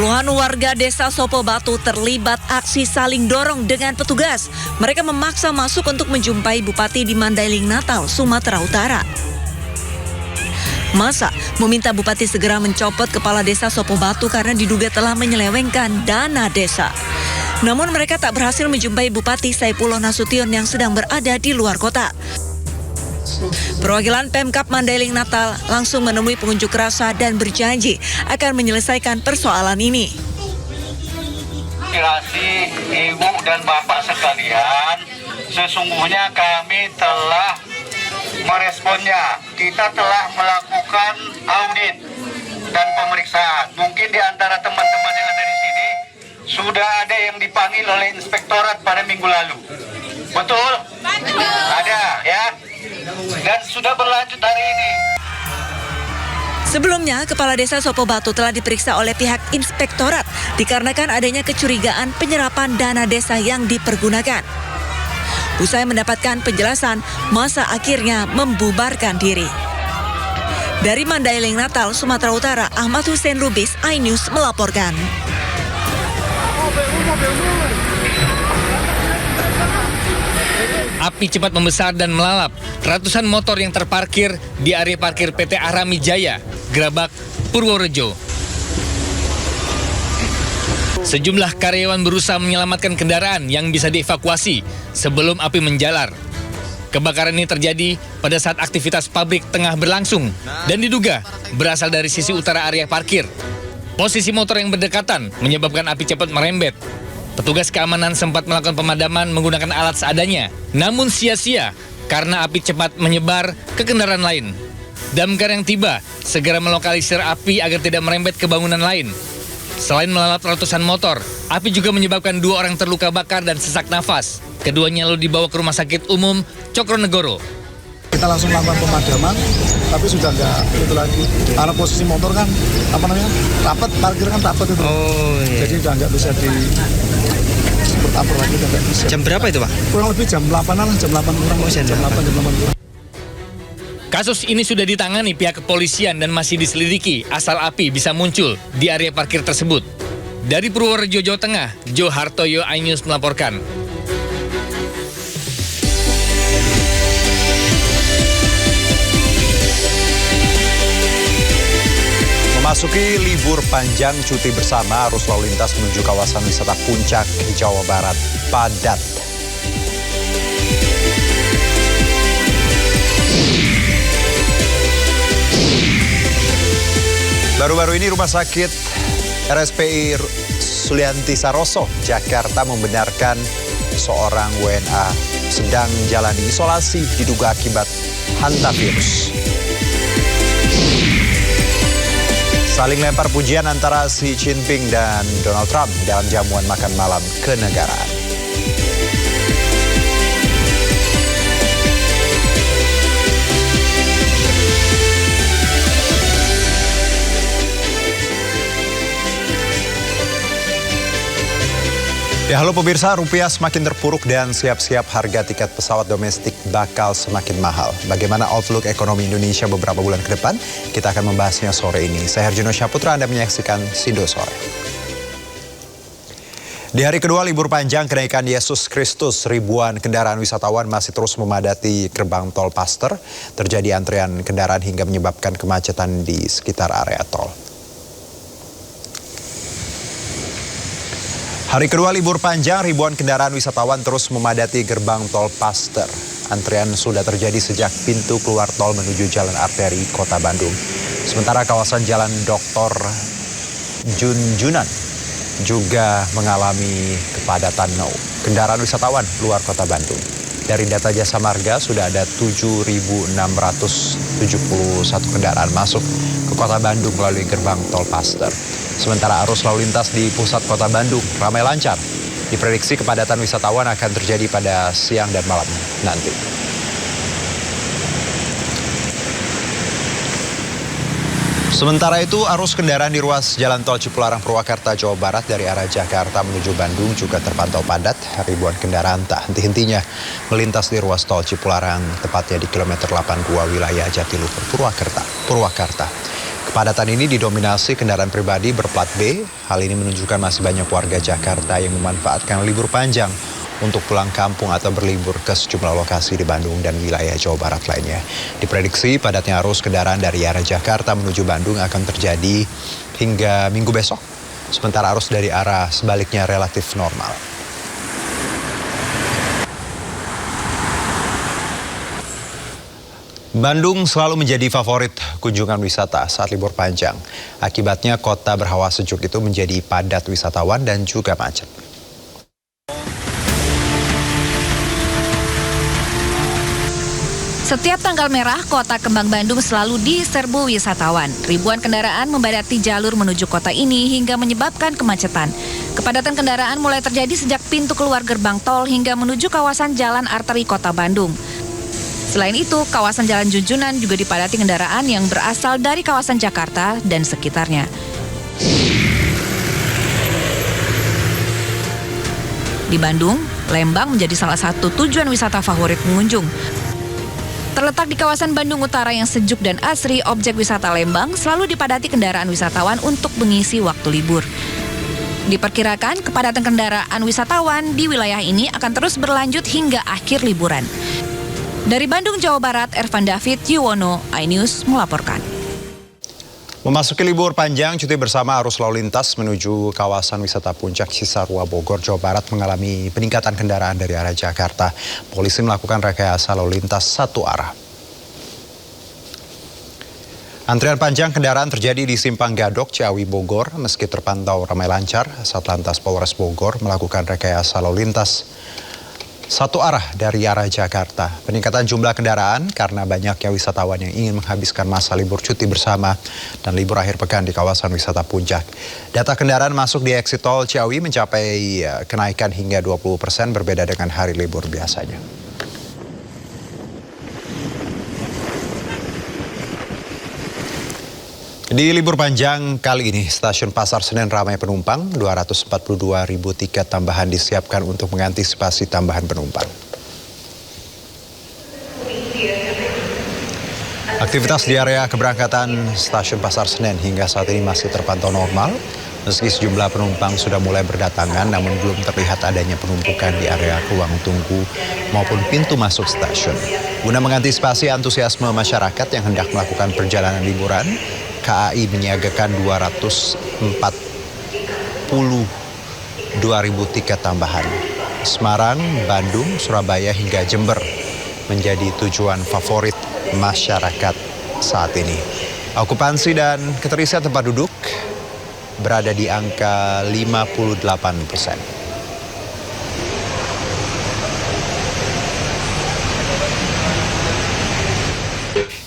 Puluhan warga desa Sopo Batu terlibat aksi saling dorong dengan petugas. Mereka memaksa masuk untuk menjumpai Bupati di Mandailing Natal, Sumatera Utara. Massa meminta Bupati segera mencopot kepala desa Sopo Batu karena diduga telah menyelewengkan dana desa. Namun mereka tak berhasil menjumpai Bupati Saipullah Nasution yang sedang berada di luar kota. Perwakilan Pemkab Mandailing Natal langsung menemui pengunjuk rasa dan berjanji akan menyelesaikan persoalan ini. Aspirasi ibu dan bapak sekalian, sesungguhnya kami telah meresponnya. Kita telah melakukan audit dan pemeriksaan. Mungkin di antara teman-teman yang ada di sini sudah ada yang dipanggil oleh inspektorat pada minggu lalu. Betul? Ada ya. Dan sudah berlanjut hari ini. Sebelumnya, Kepala Desa Sopo Batu telah diperiksa oleh pihak inspektorat dikarenakan adanya kecurigaan penyerapan dana desa yang dipergunakan. Usai mendapatkan penjelasan, massa akhirnya membubarkan diri. Dari Mandailing Natal, Sumatera Utara, Ahmad Hussein Lubis, iNews melaporkan. Api cepat membesar dan melalap. Ratusan motor yang terparkir di area parkir PT Ahrami Jaya, Grabak, Purworejo. Sejumlah karyawan berusaha menyelamatkan kendaraan yang bisa dievakuasi sebelum api menjalar. Kebakaran ini terjadi pada saat aktivitas pabrik tengah berlangsung dan diduga berasal dari sisi utara area parkir. Posisi motor yang berdekatan menyebabkan api cepat merembet. Petugas keamanan sempat melakukan pemadaman menggunakan alat seadanya, namun sia-sia karena api cepat menyebar ke kendaraan lain. Damkar yang tiba segera melokalisir api agar tidak merembet ke bangunan lain. Selain melalap ratusan motor, api juga menyebabkan 2 orang terluka bakar dan sesak nafas. Keduanya lalu dibawa ke Rumah Sakit Umum Cokronegoro. Kita langsung melakukan pemadaman, tapi sudah nggak itu lagi. Karena posisi motor kan, rapat, parkir kan rapat itu. Oh, iya. Jadi udah nggak bisa bertabur lagi, nggak bisa. Jam berapa itu, Pak? Kurang lebih jam 8-an lah, jam 8 kurang. Oh, jam 8 kurang. Kasus ini sudah ditangani pihak kepolisian dan masih diselidiki asal api bisa muncul di area parkir tersebut. Dari Purworejo, Jawa Tengah, Jo Hartoyo, iNews melaporkan. Memasuki libur panjang cuti bersama, arus lalu lintas menuju kawasan wisata Puncak, Jawa Barat padat. Baru-baru ini Rumah Sakit RSPI Sulianti Saroso, Jakarta membenarkan seorang WNA sedang jalani isolasi diduga akibat hantavirus. Saling lempar pujian antara Xi Jinping dan Donald Trump dalam jamuan makan malam kenegaraan. Ya, halo pemirsa, rupiah semakin terpuruk dan siap-siap harga tiket pesawat domestik bakal semakin mahal. Bagaimana outlook ekonomi Indonesia beberapa bulan ke depan? Kita akan membahasnya sore ini. Saya Herjino Syaputra, Anda menyaksikan Sido Sore. Di hari kedua libur panjang kenaikan Yesus Kristus, ribuan kendaraan wisatawan masih terus memadati gerbang tol Paster. Terjadi antrean kendaraan hingga menyebabkan kemacetan di sekitar area tol. Hari kedua libur panjang, ribuan kendaraan wisatawan terus memadati gerbang tol Paster. Antrean sudah terjadi sejak pintu keluar tol menuju jalan arteri Kota Bandung. Sementara kawasan Jalan Dr. Junjunan juga mengalami kepadatan kendaraan wisatawan luar Kota Bandung. Dari data Jasa Marga sudah ada 7.671 kendaraan masuk ke Kota Bandung melalui gerbang tol Paster. Sementara arus lalu lintas di pusat Kota Bandung ramai lancar. Diprediksi kepadatan wisatawan akan terjadi pada siang dan malam nanti. Sementara itu, arus kendaraan di ruas Jalan Tol Cipularang Purwakarta, Jawa Barat dari arah Jakarta menuju Bandung juga terpantau padat. Ribuan kendaraan tak henti-hentinya melintas di ruas Tol Cipularang, tepatnya di kilometer 82 wilayah Jatiluhur Purwakarta. Kepadatan ini didominasi kendaraan pribadi berplat B. Hal ini menunjukkan masih banyak warga Jakarta yang memanfaatkan libur panjang untuk pulang kampung atau berlibur ke sejumlah lokasi di Bandung dan wilayah Jawa Barat lainnya. Diprediksi padatnya arus kendaraan dari arah Jakarta menuju Bandung akan terjadi hingga minggu besok. Sementara arus dari arah sebaliknya relatif normal. Bandung selalu menjadi favorit kunjungan wisata saat libur panjang. Akibatnya kota berhawa sejuk itu menjadi padat wisatawan dan juga macet. Setiap tanggal merah, kota Kembang Bandung selalu diserbu wisatawan. Ribuan kendaraan membadati jalur menuju kota ini hingga menyebabkan kemacetan. Kepadatan kendaraan mulai terjadi sejak pintu keluar gerbang tol hingga menuju kawasan jalan arteri kota Bandung. Selain itu, kawasan Jalan Junjunan juga dipadati kendaraan yang berasal dari kawasan Jakarta dan sekitarnya. Di Bandung, Lembang menjadi salah satu tujuan wisata favorit pengunjung. Terletak di kawasan Bandung Utara yang sejuk dan asri, objek wisata Lembang selalu dipadati kendaraan wisatawan untuk mengisi waktu libur. Diperkirakan kepadatan kendaraan wisatawan di wilayah ini akan terus berlanjut hingga akhir liburan. Dari Bandung, Jawa Barat, Ervan David Yuwono, iNews melaporkan. Memasuki libur panjang, cuti bersama arus lalu lintas menuju kawasan wisata Puncak Cisarua Bogor, Jawa Barat mengalami peningkatan kendaraan dari arah Jakarta. Polisi melakukan rekayasa lalu lintas satu arah. Antrian panjang kendaraan terjadi di Simpang Gadok, Ciawi, Bogor. Meski terpantau ramai lancar, Satlantas Polres Bogor melakukan rekayasa lalu lintas satu arah dari arah Jakarta. Peningkatan jumlah kendaraan karena banyaknya wisatawan yang ingin menghabiskan masa libur cuti bersama dan libur akhir pekan di kawasan wisata Puncak. Data kendaraan masuk di exit tol Ciawi mencapai kenaikan hingga 20% berbeda dengan hari libur biasanya. Di libur panjang kali ini, stasiun Pasar Senen ramai penumpang. 242.000 tiket tambahan disiapkan untuk mengantisipasi tambahan penumpang. Aktivitas di area keberangkatan stasiun Pasar Senen hingga saat ini masih terpantau normal. Meski sejumlah penumpang sudah mulai berdatangan, namun belum terlihat adanya penumpukan di area ruang tunggu maupun pintu masuk stasiun. Guna mengantisipasi antusiasme masyarakat yang hendak melakukan perjalanan liburan, KAI menyiagakan 242.000 tiket tambahan. Semarang, Bandung, Surabaya hingga Jember menjadi tujuan favorit masyarakat saat ini. Okupansi dan keterisian tempat duduk berada di angka 58%.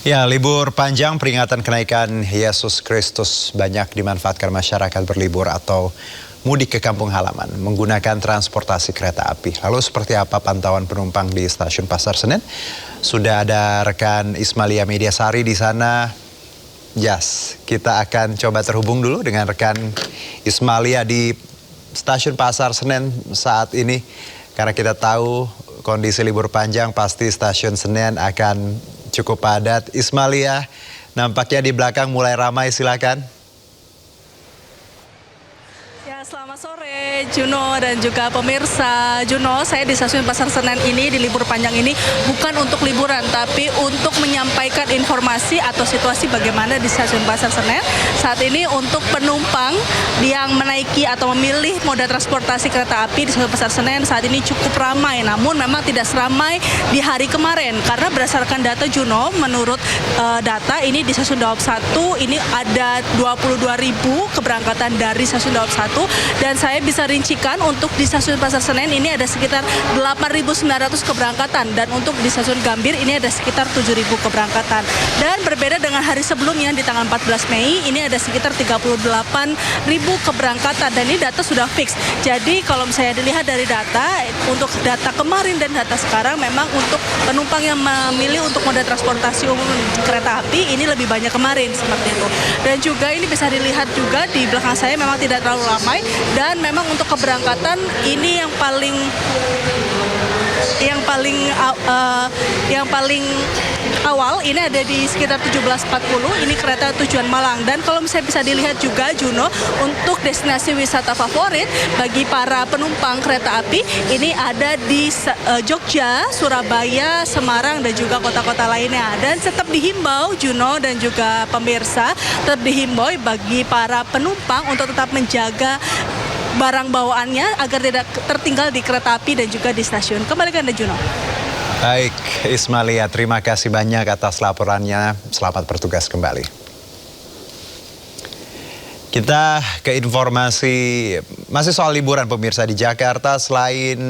Ya, libur panjang peringatan kenaikan Yesus Kristus banyak dimanfaatkan masyarakat berlibur atau mudik ke kampung halaman menggunakan transportasi kereta api. Lalu seperti apa pantauan penumpang di stasiun Pasar Senen? Sudah ada rekan Ismalia Mediasari di sana. Yes, kita akan coba terhubung dulu dengan rekan Ismalia di stasiun Pasar Senen saat ini. Karena kita tahu kondisi libur panjang pasti stasiun Senen akan cukup padat. Ismalia, nampaknya di belakang mulai ramai, silakan. Ya, selamat sore Juno dan juga pemirsa. Juno, saya di stasiun Pasar Senen ini di libur panjang ini bukan untuk liburan, tapi untuk menyampaikan informasi atau situasi bagaimana di stasiun Pasar Senen saat ini untuk penumpang yang menaiki atau memilih moda transportasi kereta api di stasiun Pasar Senen saat ini cukup ramai. Namun memang tidak seramai di hari kemarin karena berdasarkan data Juno, menurut data ini di stasiun Daop 1 ini ada 22.000 keberangkatan dari stasiun Daop 1. Dan saya bisa rincikan untuk di stasiun Pasar Senen ini ada sekitar 8.900 keberangkatan. Dan untuk di stasiun Gambir ini ada sekitar 7.000 keberangkatan. Dan berbeda dengan hari sebelumnya di tanggal 14 Mei ini ada sekitar 38.000 keberangkatan. Dan ini data sudah fix. Jadi kalau misalnya dilihat dari data, untuk data kemarin dan data sekarang memang untuk penumpang yang memilih untuk moda transportasi umum kereta api ini lebih banyak kemarin seperti itu. Dan juga ini bisa dilihat juga di belakang saya memang tidak terlalu ramai. Dan memang untuk keberangkatan ini yang paling awal ini ada di sekitar 17.40, ini kereta tujuan Malang. Dan kalau misalnya bisa dilihat juga Juno, untuk destinasi wisata favorit bagi para penumpang kereta api ini ada di Jogja, Surabaya, Semarang dan juga kota-kota lainnya. Dan tetap dihimbau Juno dan juga pemirsa, tetap dihimbau bagi para penumpang untuk tetap menjaga barang bawaannya agar tidak tertinggal di kereta api dan juga di stasiun. Kembali ke Anda, Juno. Baik, Ismalia, terima kasih banyak atas laporannya. Selamat bertugas kembali. Kita ke informasi masih soal liburan pemirsa di Jakarta. Selain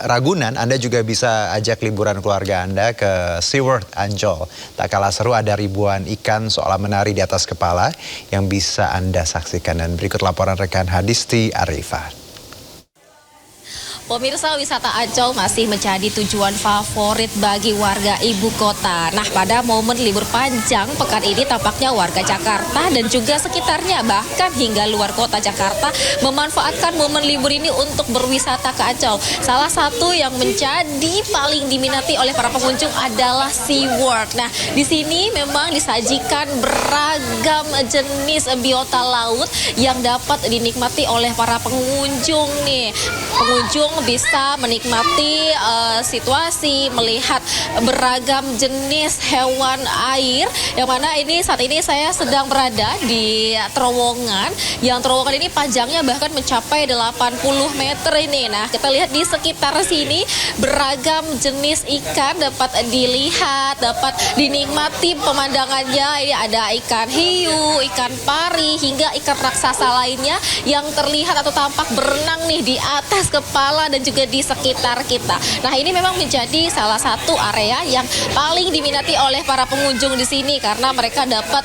Ragunan, Anda juga bisa ajak liburan keluarga Anda ke SeaWorld Ancol. Tak kalah seru, ada ribuan ikan seolah menari di atas kepala yang bisa Anda saksikan. Dan berikut laporan rekan Hadisti Arifah. Pemirsa, wisata Ancol masih menjadi tujuan favorit bagi warga ibu kota. Nah, pada momen libur panjang pekan ini tampaknya warga Jakarta dan juga sekitarnya, bahkan hingga luar kota Jakarta, memanfaatkan momen libur ini untuk berwisata ke Ancol. Salah satu yang menjadi paling diminati oleh para pengunjung adalah SeaWorld. Nah, di sini memang disajikan beragam jenis biota laut yang dapat dinikmati oleh para pengunjung nih. Pengunjung bisa menikmati situasi, melihat beragam jenis hewan air, yang mana ini saat ini saya sedang berada di terowongan, yang terowongan ini panjangnya bahkan mencapai 80 meter ini. Nah, kita lihat di sekitar sini beragam jenis ikan dapat dilihat, dapat dinikmati pemandangannya. Ini ada ikan hiu, ikan pari, hingga ikan raksasa lainnya yang terlihat atau tampak berenang nih di atas kepala dan juga di sekitar kita. Nah, ini memang menjadi salah satu area yang paling diminati oleh para pengunjung di sini karena mereka dapat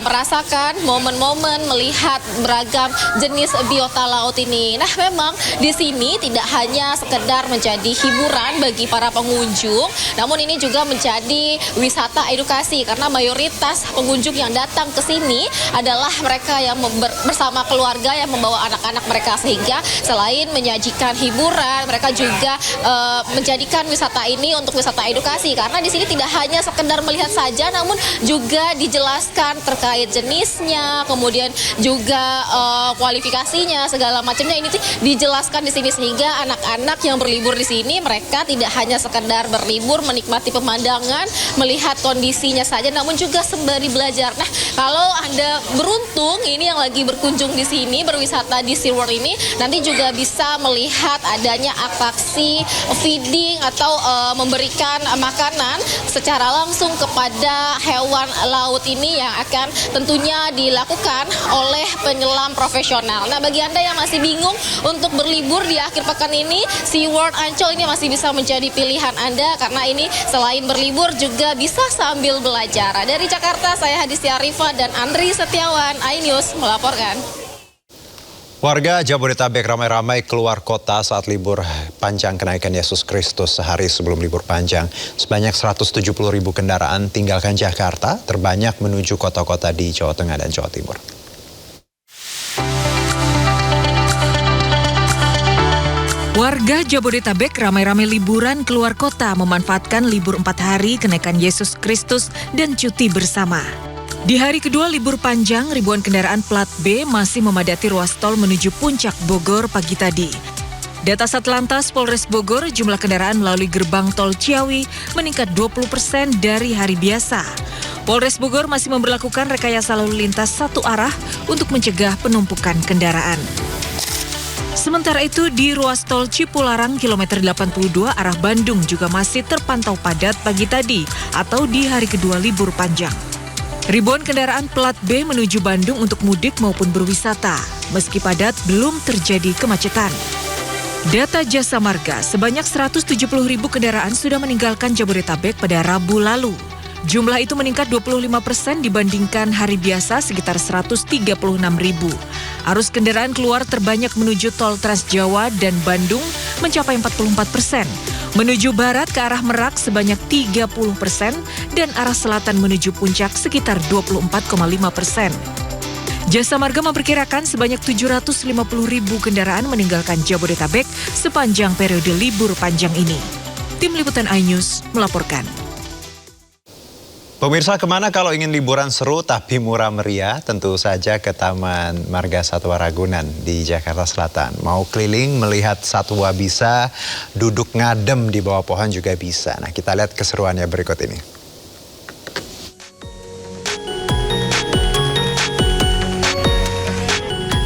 merasakan momen-momen melihat beragam jenis biota laut ini. Nah, memang di sini tidak hanya sekedar menjadi hiburan bagi para pengunjung, namun ini juga menjadi wisata edukasi karena mayoritas pengunjung yang datang ke sini adalah mereka yang bersama keluarga yang membawa anak-anak mereka, sehingga selain menyajikan hiburan, mereka juga menjadikan wisata ini untuk wisata edukasi karena di sini tidak hanya sekedar melihat saja, namun juga dijelaskan terkait jenisnya, kemudian juga kualifikasinya, segala macamnya ini dijelaskan di sini, sehingga anak-anak yang berlibur di sini mereka tidak hanya sekedar berlibur menikmati pemandangan, melihat kondisinya saja, namun juga sembari belajar. Nah, kalau Anda beruntung ini yang lagi berkunjung di sini, berwisata di SeaWorld ini, nanti juga bisa melihat adanya atraksi feeding atau memberikan makanan secara langsung kepada hewan laut ini yang akan tentunya dilakukan oleh penyelam profesional. Nah, bagi Anda yang masih bingung untuk berlibur di akhir pekan ini, SeaWorld Ancol ini masih bisa menjadi pilihan Anda karena ini selain berlibur juga bisa sambil belajar. Dari Jakarta, saya Hadisti Arifah dan Andri Setiawan, iNews melaporkan. Warga Jabodetabek ramai-ramai keluar kota saat libur panjang kenaikan Yesus Kristus sehari sebelum libur panjang. Sebanyak 170.000 kendaraan tinggalkan Jakarta, terbanyak menuju kota-kota di Jawa Tengah dan Jawa Timur. Warga Jabodetabek ramai-ramai liburan keluar kota memanfaatkan libur 4 hari kenaikan Yesus Kristus dan cuti bersama. Di hari kedua libur panjang, ribuan kendaraan plat B masih memadati ruas tol menuju Puncak Bogor pagi tadi. Data Satlantas Polres Bogor, jumlah kendaraan melalui gerbang tol Ciawi meningkat 20% dari hari biasa. Polres Bogor masih memberlakukan rekayasa lalu lintas satu arah untuk mencegah penumpukan kendaraan. Sementara itu, di ruas tol Cipularang kilometer 82 arah Bandung juga masih terpantau padat pagi tadi atau di hari kedua libur panjang. Ribuan kendaraan plat B menuju Bandung untuk mudik maupun berwisata. Meski padat, belum terjadi kemacetan. Data Jasa Marga, sebanyak 170.000 kendaraan sudah meninggalkan Jabodetabek pada Rabu lalu. Jumlah itu meningkat 25% dibandingkan hari biasa sekitar 136.000. Arus kendaraan keluar terbanyak menuju tol Trans Jawa dan Bandung mencapai 44%. Menuju barat ke arah Merak sebanyak 30% dan arah selatan menuju Puncak sekitar 24,5%. Jasa Marga memperkirakan sebanyak 750.000 kendaraan meninggalkan Jabodetabek sepanjang periode libur panjang ini. Tim Liputan iNews melaporkan. Pemirsa, kemana kalau ingin liburan seru tapi murah meriah? Tentu saja ke Taman Marga Satwa Ragunan di Jakarta Selatan. Mau keliling melihat satwa bisa, duduk ngadem di bawah pohon juga bisa. Nah, kita lihat keseruannya berikut ini.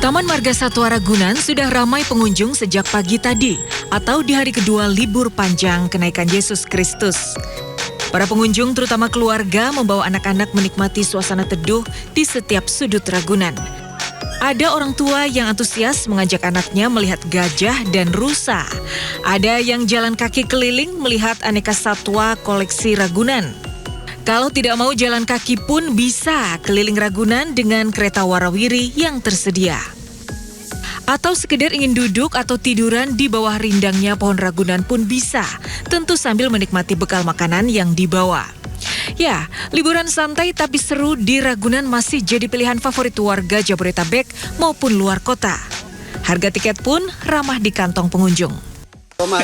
Taman Marga Satwa Ragunan sudah ramai pengunjung sejak pagi tadi atau di hari kedua libur panjang kenaikan Yesus Kristus. Para pengunjung, terutama keluarga, membawa anak-anak menikmati suasana teduh di setiap sudut Ragunan. Ada orang tua yang antusias mengajak anaknya melihat gajah dan rusa. Ada yang jalan kaki keliling melihat aneka satwa koleksi Ragunan. Kalau tidak mau jalan kaki pun bisa keliling Ragunan dengan kereta warawiri yang tersedia. Atau sekedar ingin duduk atau tiduran di bawah rindangnya pohon Ragunan pun bisa, tentu sambil menikmati bekal makanan yang dibawa. Ya, liburan santai tapi seru di Ragunan masih jadi pilihan favorit warga Jabodetabek maupun luar kota. Harga tiket pun ramah di kantong pengunjung.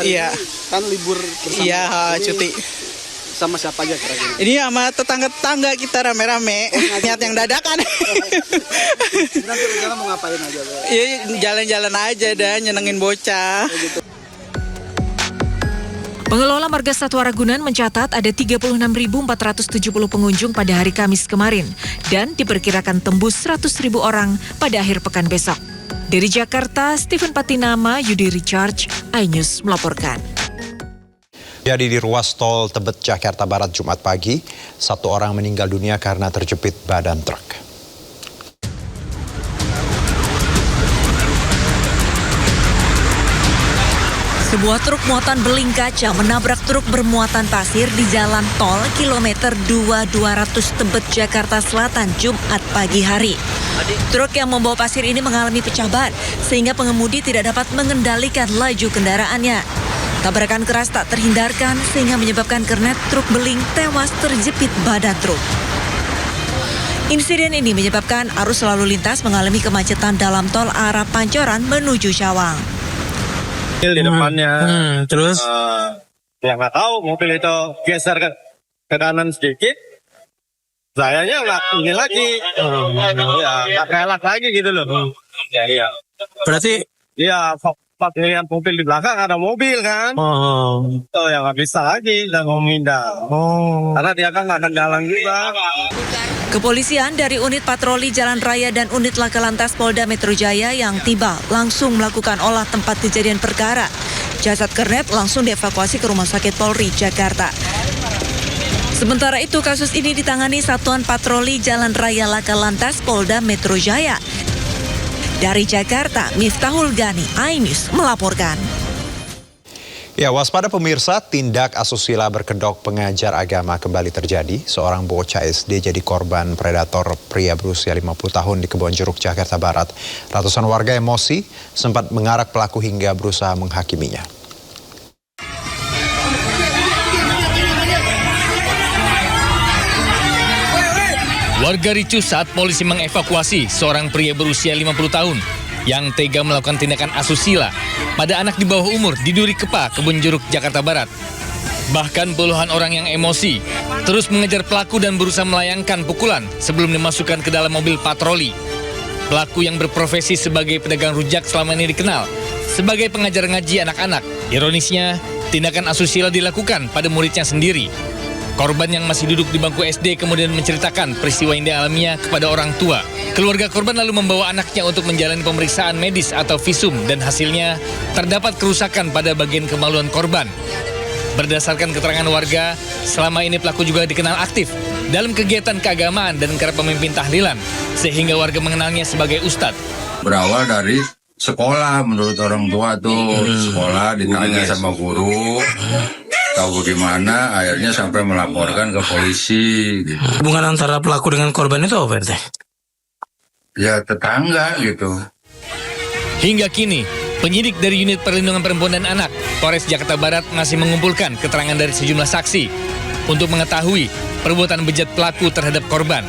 Iya, Kan libur bersama. iya cuti. Sama siapa aja kira-kira? Ini sama tetangga-tetangga kita rame-rame. Niat yang dadakan. Nanti rencana mau ngapain aja? Iya, jalan-jalan aja dah, nyenengin bocah. Pengelola Marga Satwa Ragunan mencatat ada 36.470 pengunjung pada hari Kamis kemarin dan diperkirakan tembus 100.000 orang pada akhir pekan besok. Dari Jakarta, Stephen Patinama, Yudi Richard, iNews melaporkan. Jadi di ruas tol Tebet, Jakarta Barat Jumat pagi, 1 orang meninggal dunia karena terjepit badan truk. Sebuah truk muatan beling kaca menabrak truk bermuatan pasir di jalan tol kilometer 2200 Tebet, Jakarta Selatan, Jumat pagi hari. Truk yang membawa pasir ini mengalami pecah ban sehingga pengemudi tidak dapat mengendalikan laju kendaraannya. Tabrakan keras tak terhindarkan sehingga menyebabkan kernet truk beling tewas terjepit badan truk. Insiden ini menyebabkan arus lalu lintas mengalami kemacetan dalam tol arah Pancoran menuju Cawang. Di depannya, Terus? ya nggak tahu mobil itu geser ke kanan sedikit, sayanya nggak ini lagi, ya nggak kelak lagi gitu loh. Ya iya. Berarti Iya, pas lihat mobil di belakang ada mobil kan, oh ya nggak bisa lagi, udah mau mindah. Karena dia kan nggak ada jalan juga. Kepolisian dari unit patroli Jalan Raya dan unit Laka Lantas Polda Metro Jaya yang tiba langsung melakukan olah tempat kejadian perkara. Jasad kernet langsung dievakuasi ke Rumah Sakit Polri, Jakarta. Sementara itu kasus ini ditangani Satuan Patroli Jalan Raya Laka Lantas Polda Metro Jaya. Dari Jakarta, Miftahul Gani, iNews melaporkan. Ya, waspada pemirsa, tindak asusila berkedok pengajar agama kembali terjadi. Seorang bocah SD jadi korban predator pria berusia 50 tahun di Kebonjeruk, Jakarta Barat. Ratusan warga emosi sempat mengarak pelaku hingga berusaha menghakiminya. Warga ricuh saat polisi mengevakuasi seorang pria berusia 50 tahun yang tega melakukan tindakan asusila pada anak di bawah umur di Duri Kepa, Kebonjeruk, Jakarta Barat. Bahkan puluhan orang yang emosi terus mengejar pelaku dan berusaha melayangkan pukulan sebelum dimasukkan ke dalam mobil patroli. Pelaku yang berprofesi sebagai pedagang rujak selama ini dikenal sebagai pengajar ngaji anak-anak. Ironisnya, tindakan asusila dilakukan pada muridnya sendiri. Korban yang masih duduk di bangku SD kemudian menceritakan peristiwa yang dialaminya kepada orang tua. Keluarga korban lalu membawa anaknya untuk menjalani pemeriksaan medis atau visum dan hasilnya terdapat kerusakan pada bagian kemaluan korban. Berdasarkan keterangan warga, selama ini pelaku juga dikenal aktif dalam kegiatan keagamaan dan kerap memimpin tahlilan, sehingga warga mengenalnya sebagai ustadz. Berawal dari sekolah, menurut orang tua tuh, sekolah ditanya sama guru, tahu bagaimana, akhirnya sampai melaporkan ke polisi. Gitu. hubungan antara pelaku dengan korban itu apa, Teh? Ya tetangga gitu. Hingga kini, penyidik dari Unit Perlindungan Perempuan dan Anak, Polres Jakarta Barat masih mengumpulkan keterangan dari sejumlah saksi untuk mengetahui perbuatan bejat pelaku terhadap korban.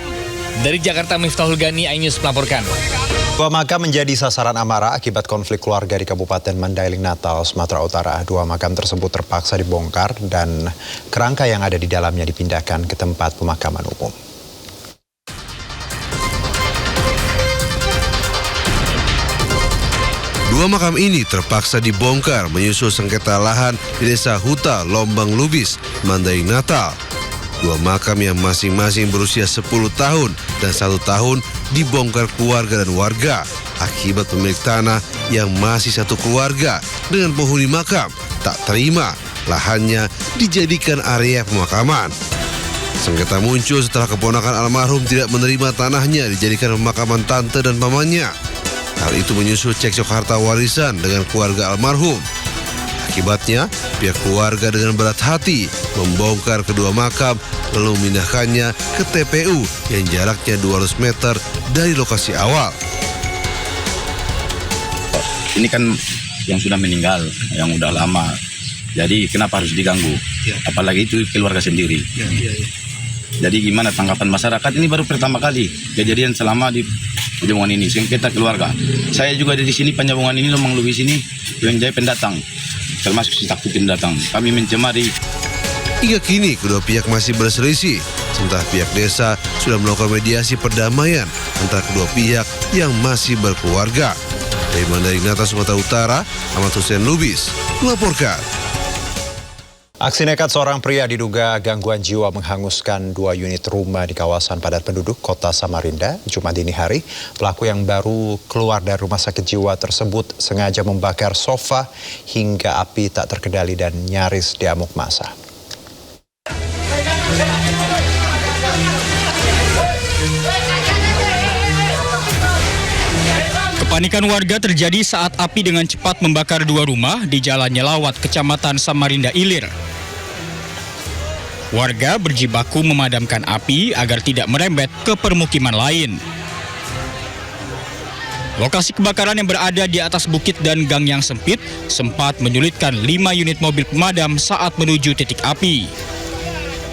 Dari Jakarta, Miftahul Gani, iNews melaporkan. Dua makam menjadi sasaran amarah akibat konflik keluarga di Kabupaten Mandailing Natal, Sumatera Utara. Dua makam tersebut terpaksa dibongkar dan kerangka yang ada di dalamnya dipindahkan ke tempat pemakaman umum. Dua makam ini terpaksa dibongkar menyusul sengketa lahan di Desa Huta, Lombang Lubis, Mandailing Natal. Dua makam yang masing-masing berusia 10 tahun dan 1 tahun dibongkar keluarga dan warga akibat pemilik tanah yang masih satu keluarga dengan penghuni makam tak terima lahannya dijadikan area pemakaman. Sengketa muncul setelah keponakan almarhum tidak menerima tanahnya dijadikan pemakaman tante dan pamannya. Hal itu menyusul cekcok harta warisan dengan keluarga almarhum. Akibatnya, pihak keluarga dengan berat hati membongkar kedua makam lalu memindahkannya ke TPU yang jaraknya 200 meter dari lokasi awal. Ini kan yang sudah meninggal, yang udah lama. Jadi kenapa harus diganggu? Apalagi itu keluarga sendiri. Jadi gimana tanggapan masyarakat? Ini baru pertama kali kejadian selama di Panjabungan ini, sengketa keluarga. Saya juga di sini Panjabungan ini, Lombang Lubis ini, yang jadi pendatang, termasuk si takut pendatang. Kami mencemari. Hingga kini kedua pihak masih berselisih, sementara pihak desa sudah melakukan mediasi perdamaian antara kedua pihak yang masih berkeluarga. Dari Mandailing Natal, Sumatera Utara, Ahmad Hussein Lubis melaporkan. Aksi nekat seorang pria diduga gangguan jiwa menghanguskan 2 unit rumah di kawasan padat penduduk Kota Samarinda Jumat dini hari. Pelaku yang baru keluar dari rumah sakit jiwa tersebut sengaja membakar sofa hingga api tak terkendali dan nyaris diamuk massa. Kepanikan warga terjadi saat api dengan cepat membakar 2 rumah di Jalan Nyelawat, Kecamatan Samarinda Ilir. Warga berjibaku memadamkan api agar tidak merembet ke permukiman lain. Lokasi kebakaran yang berada di atas bukit dan gang yang sempit sempat menyulitkan 5 unit mobil pemadam saat menuju titik api.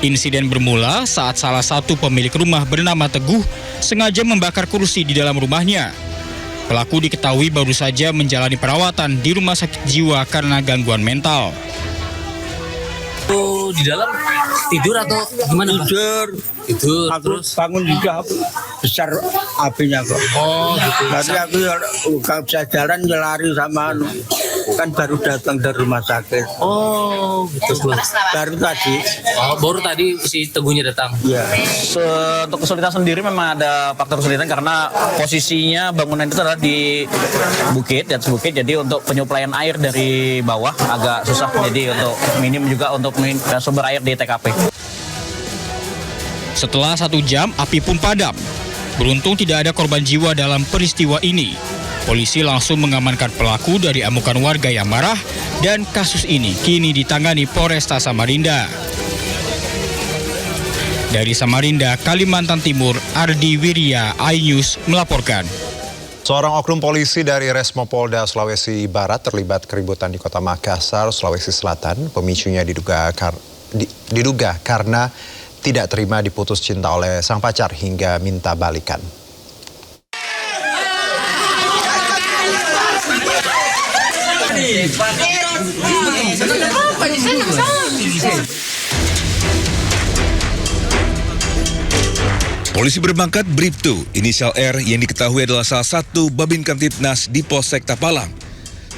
Insiden bermula saat salah satu pemilik rumah bernama Teguh sengaja membakar kursi di dalam rumahnya. Pelaku diketahui baru saja menjalani perawatan di rumah sakit jiwa karena gangguan mental. Di dalam tidur atau gimana, Pak? Tidur. Terus bangun juga besar apinya kok. Oh, gitu. Nanti aku kalau bisa jalan lari sama kan baru datang dari rumah sakit. Oh, gitu. Baru tadi. Oh, baru tadi si Teguhnya datang. Iya. Untuk kesulitan sendiri memang ada faktor kesulitan karena posisinya bangunan itu adalah di bukit, di atas bukit. Jadi untuk penyuplaian air dari bawah agak susah. Jadi untuk minim juga untuk sumber air di TKP. Setelah 1 jam, api pun padam. Beruntung tidak ada korban jiwa dalam peristiwa ini. Polisi langsung mengamankan pelaku dari amukan warga yang marah dan kasus ini kini ditangani Polresta Samarinda. Dari Samarinda, Kalimantan Timur, Ardi Wirya, iNews melaporkan. Seorang oknum polisi dari Resmo Polda Sulawesi Barat terlibat keributan di Kota Makassar, Sulawesi Selatan. Pemicunya diduga karena tidak terima diputus cinta oleh sang pacar hingga minta balikan. Polisi berpangkat Bribtu, inisial R yang diketahui adalah salah satu Babin Kamtibnas di Polsek Tapalang.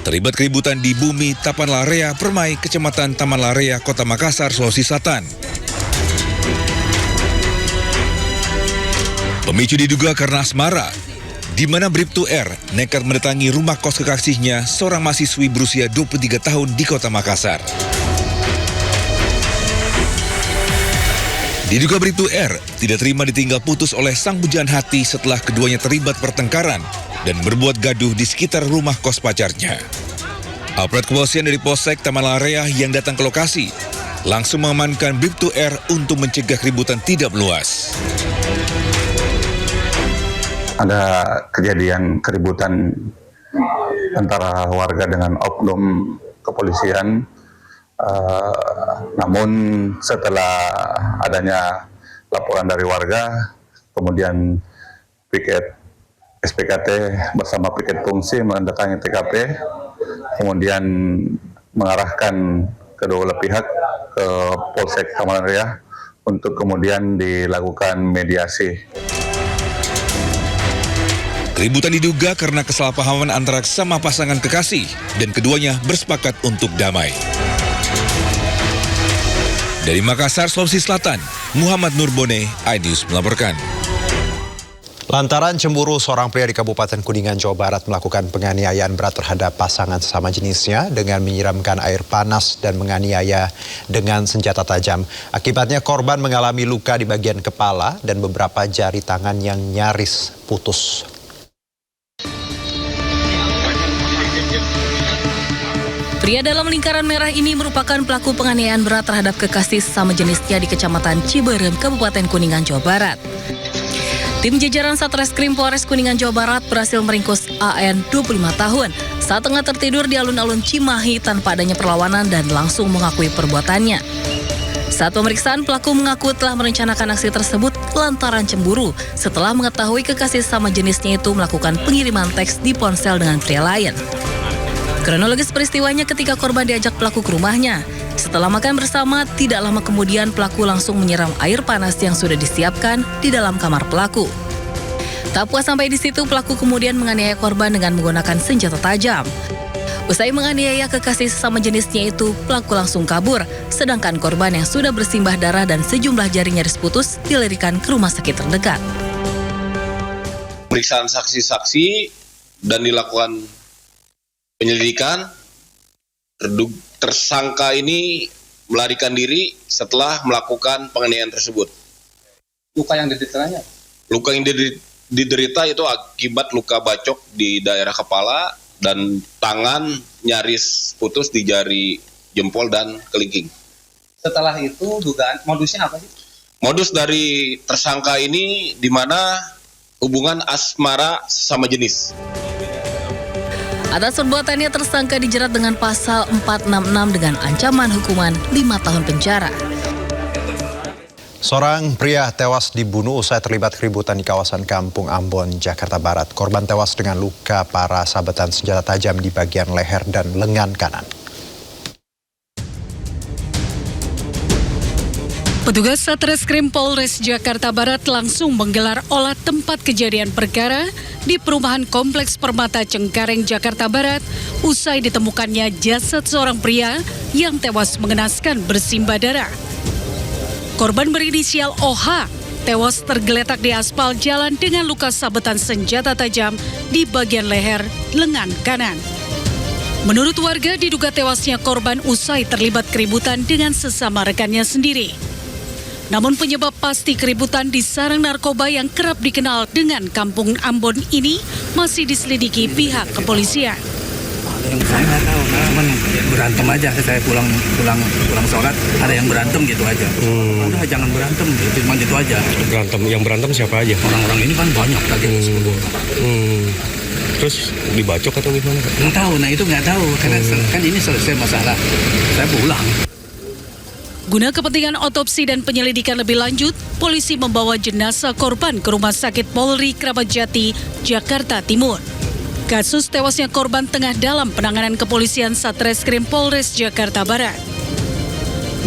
Terlibat keributan di Bumi Tapan Larea, Permai, Kecamatan Taman Larea, Kota Makassar, Sulawesi Selatan. Pemicu diduga karena asmara, di mana Bribtu R nekat mendatangi rumah kos kekasihnya, seorang mahasiswi berusia 23 tahun di Kota Makassar. Diduga Bribtu R tidak terima ditinggal putus oleh sang pujaan hati setelah keduanya terlibat pertengkaran dan berbuat gaduh di sekitar rumah kos pacarnya. Aparat kepolisian dari Polsek Taman Larea yang datang ke lokasi langsung mengamankan Bribtu R untuk mencegah keributan tidak meluas. Ada kejadian keributan antara warga dengan oknum kepolisian. Namun setelah adanya laporan dari warga, kemudian piket SPKT bersama piket fungsi mendatangi TKP, kemudian mengarahkan kedua belah pihak ke Polsek Taman Raya untuk kemudian dilakukan mediasi. Keributan diduga karena kesalahpahaman antara sesama pasangan kekasih dan keduanya bersepakat untuk damai. Dari Makassar, Sulawesi Selatan, Muhammad Nurbone, iNews melaporkan. Lantaran cemburu, seorang pria di Kabupaten Kuningan, Jawa Barat melakukan penganiayaan berat terhadap pasangan sesama jenisnya dengan menyiramkan air panas dan menganiaya dengan senjata tajam. Akibatnya korban mengalami luka di bagian kepala dan beberapa jari tangan yang nyaris putus. Pria dalam lingkaran merah ini merupakan pelaku penganiayaan berat terhadap kekasih sesama jenisnya di Kecamatan Ciberem, Kabupaten Kuningan, Jawa Barat. Tim jajaran Satreskrim Polres Kuningan, Jawa Barat berhasil meringkus AN 25 tahun saat tengah tertidur di alun-alun Cimahi tanpa adanya perlawanan dan langsung mengakui perbuatannya. Saat pemeriksaan, pelaku mengaku telah merencanakan aksi tersebut lantaran cemburu setelah mengetahui kekasih sesama jenisnya itu melakukan pengiriman teks di ponsel dengan pria lain. Kronologis peristiwanya ketika korban diajak pelaku ke rumahnya. Setelah makan bersama, tidak lama kemudian pelaku langsung menyiram air panas yang sudah disiapkan di dalam kamar pelaku. Tak puas sampai di situ, pelaku kemudian menganiaya korban dengan menggunakan senjata tajam. Usai menganiaya kekasih sesama jenisnya itu, pelaku langsung kabur, sedangkan korban yang sudah bersimbah darah dan sejumlah jari nyaris putus dilarikan ke rumah sakit terdekat. Pemeriksaan saksi-saksi dan dilakukan penyelidikan, tersangka ini melarikan diri setelah melakukan penganiayaan tersebut. Luka yang dideritanya? Luka yang diderita itu akibat luka bacok di daerah kepala dan tangan nyaris putus di jari jempol dan kelingking. Setelah itu dugaan modusnya apa sih? Modus dari tersangka ini di mana hubungan asmara sesama jenis. Atas perbuatannya, tersangka dijerat dengan pasal 466 dengan ancaman hukuman 5 tahun penjara. Seorang pria tewas dibunuh usai terlibat keributan di kawasan Kampung Ambon, Jakarta Barat. Korban tewas dengan luka parah sabetan senjata tajam di bagian leher dan lengan kanan. Petugas Satreskrim Polres Jakarta Barat langsung menggelar olah tempat kejadian perkara di perumahan Kompleks Permata Cengkareng, Jakarta Barat, usai ditemukannya jasad seorang pria yang tewas mengenaskan bersimbah darah. Korban berinisial OH tewas tergeletak di aspal jalan dengan luka sabetan senjata tajam di bagian leher, lengan kanan. Menurut warga, diduga tewasnya korban usai terlibat keributan dengan sesama rekannya sendiri. Namun penyebab pasti keributan di sarang narkoba yang kerap dikenal dengan Kampung Ambon ini masih diselidiki pihak kepolisian. Yang saya nggak tahu, cuman berantem aja. Saya pulang sholat, ada yang berantem gitu aja. Udah jangan berantem, cuma gitu aja. Yang berantem siapa aja? Orang-orang ini kan banyak tadi. Terus dibacok atau gimana? Nggak tahu, nah itu nggak tahu. Karena kan ini selesai masalah. Saya pulang. Guna kepentingan otopsi dan penyelidikan lebih lanjut, polisi membawa jenazah korban ke Rumah Sakit Polri Kramat Jati, Jakarta Timur. Kasus tewasnya korban tengah dalam penanganan kepolisian Satreskrim Polres Jakarta Barat.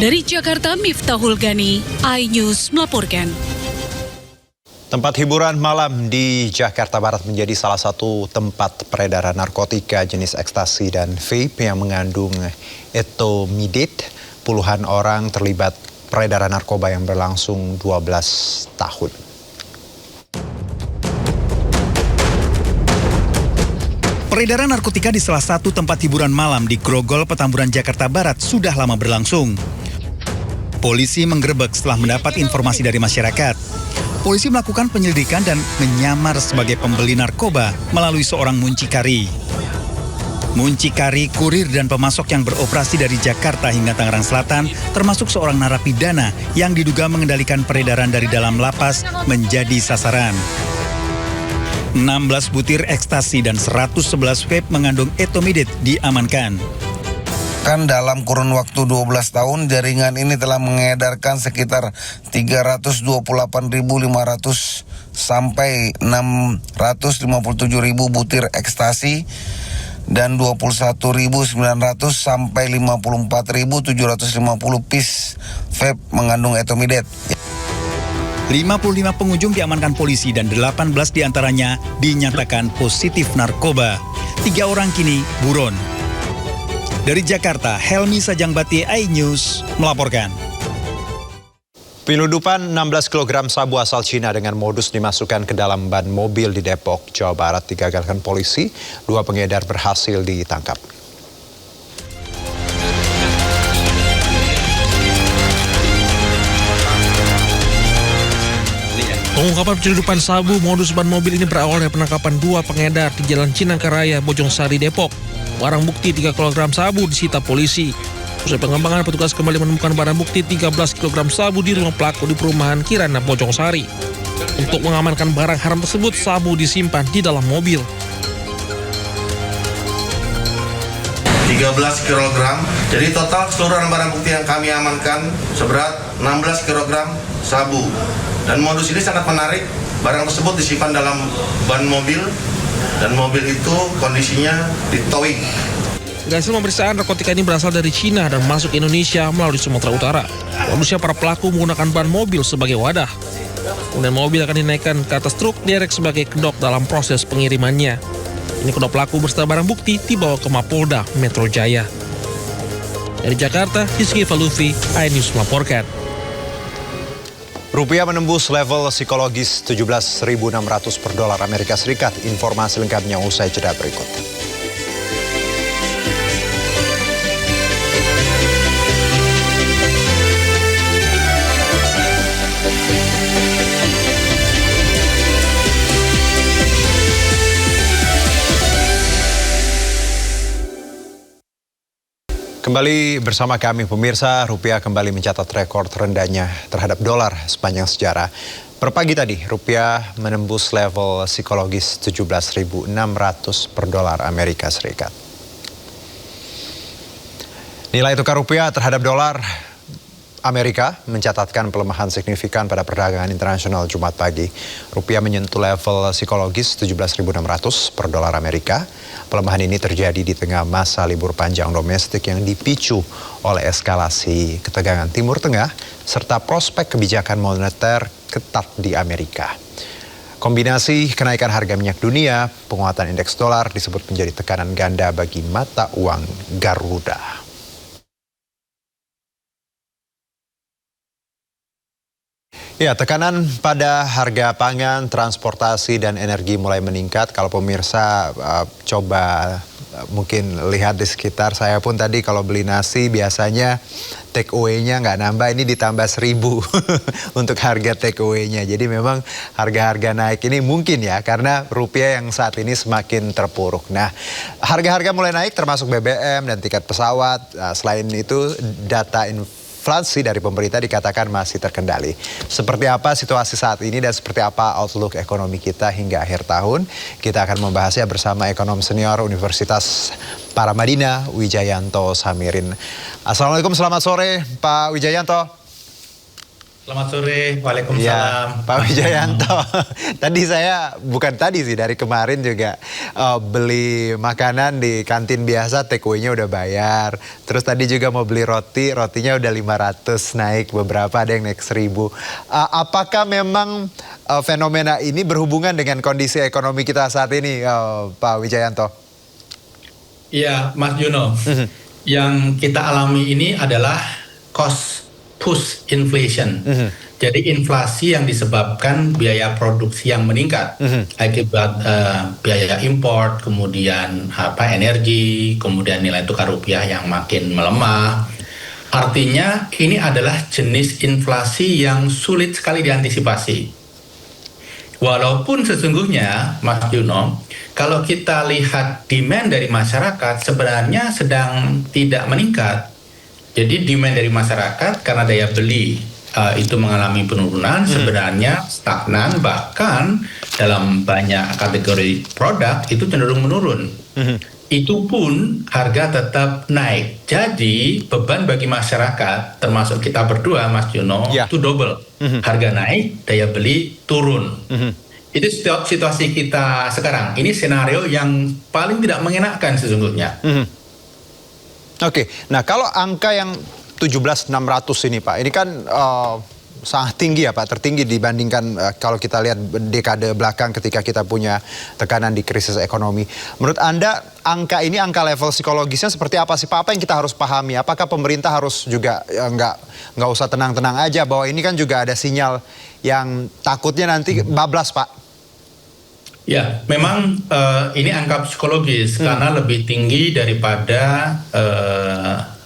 Dari Jakarta, Miftahul Gani, iNews melaporkan. Tempat hiburan malam di Jakarta Barat menjadi salah satu tempat peredaran narkotika jenis ekstasi dan vape yang mengandung etomidate. Puluhan orang terlibat peredaran narkoba yang berlangsung 12 tahun. Peredaran narkotika di salah satu tempat hiburan malam di Grogol, Petamburan, Jakarta Barat sudah lama berlangsung. Polisi menggerebek setelah mendapat informasi dari masyarakat. Polisi melakukan penyelidikan dan menyamar sebagai pembeli narkoba melalui seorang muncikari. Muncikari, kurir dan pemasok yang beroperasi dari Jakarta hingga Tangerang Selatan, termasuk seorang narapidana yang diduga mengendalikan peredaran dari dalam lapas menjadi sasaran. 16 butir ekstasi dan 111 vape mengandung etomidate diamankan. Kan dalam kurun waktu 12 tahun, jaringan ini telah mengedarkan sekitar 328.500 sampai 657.000 butir ekstasi dan 21.900 sampai 54.750 piece vape mengandung etomidet. 55 pengunjung diamankan polisi dan 18 diantaranya dinyatakan positif narkoba. 3 orang kini buron. Dari Jakarta, Helmi Sajangbati, iNews melaporkan. Penyelundupan 16 kg sabu asal Cina dengan modus dimasukkan ke dalam ban mobil di Depok, Jawa Barat digagalkan polisi. 2 pengedar berhasil ditangkap. Pengungkapan penyelundupan sabu modus ban mobil ini berawal dari penangkapan 2 pengedar di Jalan Cinangkaraya, Bojongsari, Depok. Barang bukti 3 kg sabu disita polisi. Usai pengembangan, petugas kembali menemukan barang bukti 13 kg sabu di rumah pelaku di perumahan Kirana, Bojongsari. Untuk mengamankan barang haram tersebut, sabu disimpan di dalam mobil. 13 kg, jadi total keseluruhan barang bukti yang kami amankan seberat 16 kg sabu. Dan modus ini sangat menarik, barang tersebut disimpan dalam ban mobil, dan mobil itu kondisinya di towing. Hasil pemeriksaan, narkotika ini berasal dari Cina dan masuk ke Indonesia melalui Sumatera Utara. Modusnya para pelaku menggunakan ban mobil sebagai wadah. Kemudian mobil akan dinaikkan ke atas truk derek sebagai kedok dalam proses pengirimannya. Ini kedok pelaku berserta barang bukti dibawa ke Mapolda Metro Jaya. Dari Jakarta, Rizky Falufi, iNews melaporkan. Rupiah menembus level psikologis 17.600 per dolar Amerika Serikat. Informasi lengkapnya usai jeda berikut. Kembali bersama kami pemirsa, rupiah kembali mencatat rekor terendahnya terhadap dolar sepanjang sejarah. Per pagi tadi, rupiah menembus level psikologis 17.600 per dolar Amerika Serikat. Nilai tukar rupiah terhadap dolar Amerika mencatatkan pelemahan signifikan pada perdagangan internasional Jumat pagi. Rupiah menyentuh level psikologis 17.600 per dolar Amerika. Pelemahan ini terjadi di tengah masa libur panjang domestik yang dipicu oleh eskalasi ketegangan Timur Tengah serta prospek kebijakan moneter ketat di Amerika. Kombinasi kenaikan harga minyak dunia, penguatan indeks dolar disebut menjadi tekanan ganda bagi mata uang Garuda. Ya, tekanan pada harga pangan, transportasi, dan energi mulai meningkat. Kalau pemirsa coba mungkin lihat di sekitar saya pun tadi kalau beli nasi biasanya take away-nya nggak nambah, ini ditambah 1.000 untuk harga take away-nya. Jadi memang harga-harga naik ini mungkin ya karena rupiah yang saat ini semakin terpuruk. Nah, harga-harga mulai naik termasuk BBM dan tiket pesawat. Selain itu data inflasi dari pemerintah dikatakan masih terkendali. Seperti apa situasi saat ini dan seperti apa outlook ekonomi kita hingga akhir tahun? Kita akan membahasnya bersama ekonom senior Universitas Paramadina, Wijayanto Samirin. Assalamualaikum, selamat sore Pak Wijayanto. Selamat sore, waalaikumsalam. Ya, Pak Wijayanto, tadi saya, bukan tadi sih, dari kemarin juga beli makanan di kantin biasa, take away-nya udah bayar. Terus tadi juga mau beli roti, rotinya udah 500 naik, beberapa ada yang naik 1.000. Apakah memang fenomena ini berhubungan dengan kondisi ekonomi kita saat ini, Pak Wijayanto? Iya, Mas Juno. Yang kita alami ini adalah cost push inflation. Jadi inflasi yang disebabkan biaya produksi yang meningkat akibat biaya import, kemudian energi, kemudian nilai tukar rupiah yang makin melemah. Artinya ini adalah jenis inflasi yang sulit sekali diantisipasi. Walaupun sesungguhnya, Mas Juno, kalau kita lihat demand dari masyarakat sebenarnya sedang tidak meningkat. Jadi demand dari masyarakat karena daya beli itu mengalami penurunan, sebenarnya stagnan, bahkan dalam banyak kategori produk itu cenderung menurun. Itu pun harga tetap naik. Jadi beban bagi masyarakat, termasuk kita berdua Mas Juno, itu double. Harga naik, daya beli turun. Itu situasi kita sekarang. Ini skenario yang paling tidak mengenakan sesungguhnya. Oke, nah kalau angka yang 17.600 ini Pak, ini kan sangat tinggi ya Pak, tertinggi dibandingkan kalau kita lihat dekade belakang ketika kita punya tekanan di krisis ekonomi. Menurut Anda angka ini, angka level psikologisnya seperti apa sih Pak? Apa yang kita harus pahami? Apakah pemerintah harus juga nggak usah tenang-tenang aja bahwa ini kan juga ada sinyal yang takutnya nanti bablas Pak? Ya, memang ini angka psikologis karena lebih tinggi daripada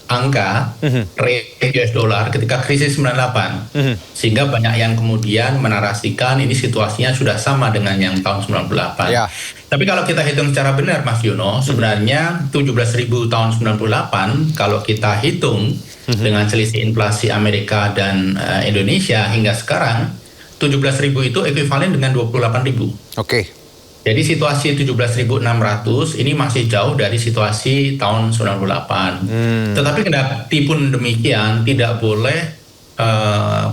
angka rate US dollar ketika krisis 98. Sehingga banyak yang kemudian menarasikan ini situasinya sudah sama dengan yang tahun 98. Ya. Tapi kalau kita hitung secara benar Mas Yuno, sebenarnya 17.000 tahun 98 kalau kita hitung dengan selisih inflasi Amerika dan Indonesia hingga sekarang 17.000 itu ekuivalen dengan 28.000. Oke. Jadi situasi 17.600 ini masih jauh dari situasi tahun 98. Tetapi kendati pun demikian tidak boleh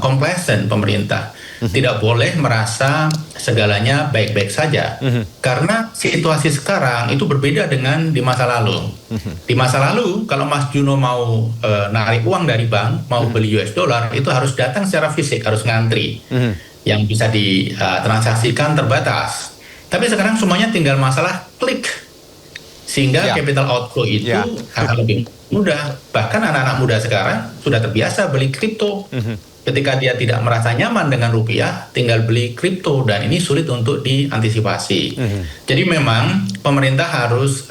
complacent pemerintah. Tidak boleh merasa segalanya baik-baik saja. Karena situasi sekarang itu berbeda dengan di masa lalu. Di masa lalu kalau Mas Juno mau narik uang dari bank, mau beli US dollar, itu harus datang secara fisik, harus ngantri. Yang bisa ditransaksikan terbatas. Tapi sekarang semuanya tinggal masalah klik. Sehingga capital outflow itu akan lebih mudah. Bahkan anak-anak muda sekarang sudah terbiasa beli kripto. Ketika dia tidak merasa nyaman dengan rupiah, tinggal beli kripto. Dan ini sulit untuk diantisipasi. Jadi memang pemerintah harus